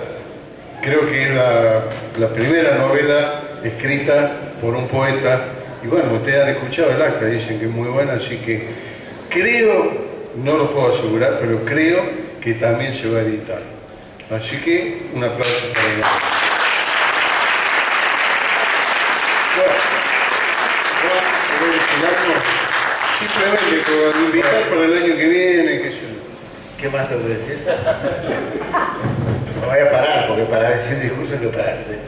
Creo que es la primera novela escrita por un poeta. Y bueno, ustedes han escuchado el acta, dicen que es muy buena, así que creo, no lo puedo asegurar, pero creo que también se va a editar. Así que un aplauso para él. Simplemente con invitar para el año que viene, qué sé yo. ¿Qué más tengo que decir? No voy a parar, porque para decir discurso hay que pararse.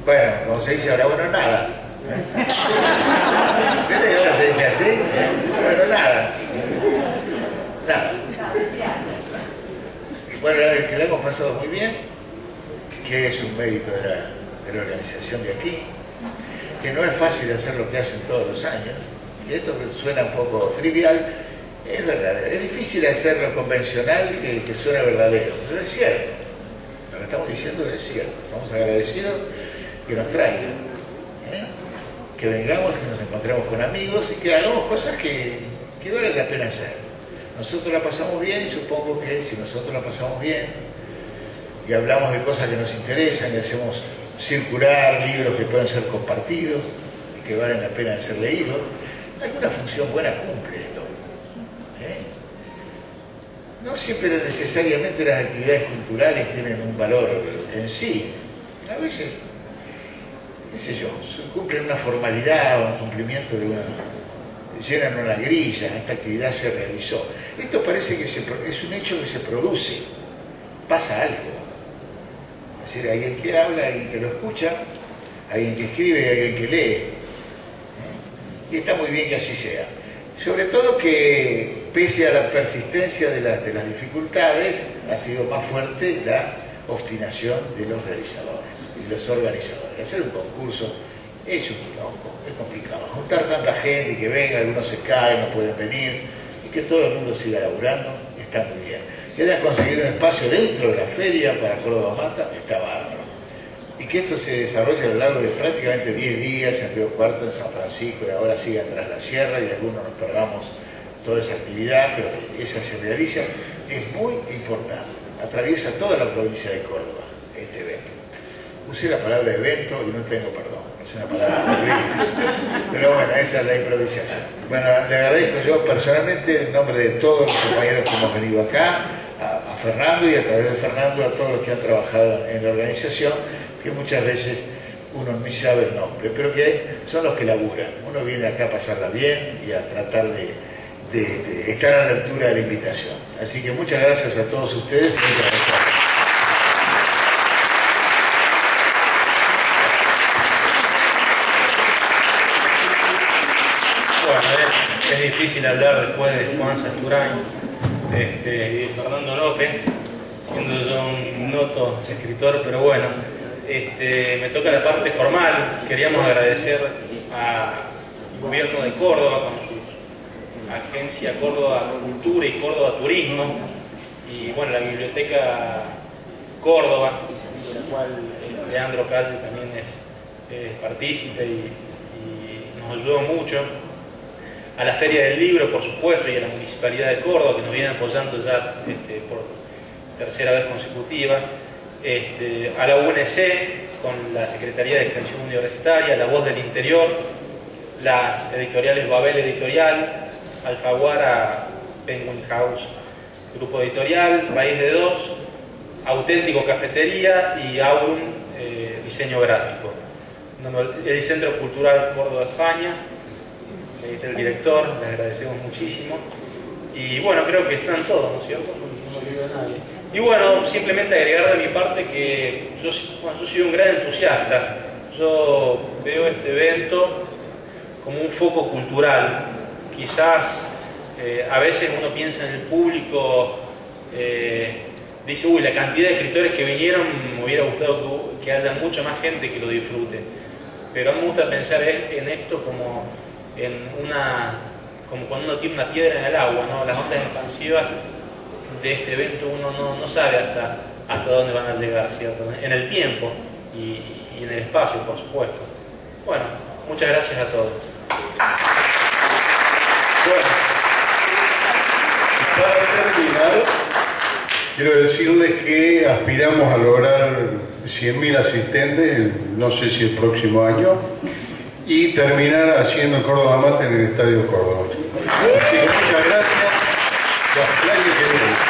Bueno, como se dice ahora, bueno, nada. ¿Viste que ahora se dice así? Bueno, nada. Nada. Y bueno, que lo hemos pasado muy bien, que es un mérito de la organización de aquí, que no es fácil hacer lo que hacen todos los años, y esto suena un poco trivial, es verdadero. Es difícil hacerlo convencional que suena verdadero, pero es cierto. Lo que estamos diciendo es cierto. Estamos agradecidos que nos traigan, que vengamos, que nos encontremos con amigos y que hagamos cosas que valen la pena hacer. Nosotros la pasamos bien, y supongo que si nosotros la pasamos bien y hablamos de cosas que nos interesan y hacemos circular libros que pueden ser compartidos y que valen la pena de ser leídos, alguna función buena cumple esto. No siempre necesariamente las actividades culturales tienen un valor en sí. A veces, qué sé yo, cumplen una formalidad o un cumplimiento de una... llenan una grilla, esta actividad se realizó. Esto parece que es un hecho que se produce, pasa algo. Es decir, hay alguien que habla, alguien que lo escucha, alguien que escribe y alguien que lee. Y está muy bien que así sea. Sobre todo que, pese a la persistencia de las dificultades, ha sido más fuerte la obstinación de los realizadores y los organizadores. Hacer un concurso es un quilombo, es complicado. Juntar tanta gente y que venga, algunos se caen, no pueden venir, y que todo el mundo siga laburando, está muy bien. Que hayan conseguido un espacio dentro de la feria para Córdoba Mata, está bárbaro. Y que esto se desarrolle a lo largo de prácticamente 10 días en Río Cuarto, en San Francisco, y ahora sigan tras la sierra, y algunos nos perdamos toda esa actividad, pero que esa se realiza, es muy importante. Atraviesa toda la provincia de Córdoba este evento. Usé la palabra evento y no tengo perdón, es una palabra horrible, pero bueno, esa es la improvisación. Bueno, le agradezco yo personalmente en nombre de todos los compañeros que hemos venido acá, a Fernando, y a través de Fernando a todos los que han trabajado en la organización, que muchas veces uno ni sabe el nombre, pero que son los que laburan. Uno viene acá a pasarla bien y a tratar de estar a la altura de la invitación. Así que muchas gracias a todos ustedes y muchas gracias. Bueno, es difícil hablar después de Juan Sasturain y de Fernando López, siendo yo un ignoto escritor, pero bueno, me toca la parte formal. Queríamos agradecer al gobierno de Córdoba con sus agencia Córdoba Cultura y Córdoba Turismo, y bueno, la Biblioteca Córdoba, de la cual Leandro Calle también es partícipe y nos ayudó mucho. A la Feria del Libro, por supuesto, y a la Municipalidad de Córdoba, que nos viene apoyando ya por tercera vez consecutiva. A la UNC, con la Secretaría de Extensión Universitaria, La Voz del Interior, las editoriales Babel Editorial, Alfaguara, Penguin House, Grupo Editorial, Raíz de Dos, Auténtico Cafetería y Aurum Diseño Gráfico. El Centro Cultural Córdoba, España, ahí está el director, le agradecemos muchísimo. Y bueno, creo que están todos, ¿no es cierto? No olvido a nadie. Y bueno, simplemente agregar de mi parte que yo soy un gran entusiasta. Yo veo este evento como un foco cultural. Quizás a veces uno piensa en el público, dice, uy, la cantidad de escritores que vinieron, me hubiera gustado que haya mucha más gente que lo disfrute. Pero a mí me gusta pensar en esto como cuando uno tiene una piedra en el agua, ¿no? Las ondas expansivas de este evento uno no sabe hasta dónde van a llegar, ¿cierto? En el tiempo y en el espacio, por supuesto. Bueno, muchas gracias a todos. Bueno, para terminar, quiero decirles que aspiramos a lograr 100.000 asistentes, no sé si el próximo año, y terminar haciendo el Córdoba Mate en el Estadio Córdoba. Así que muchas gracias. Hasta el año que viene.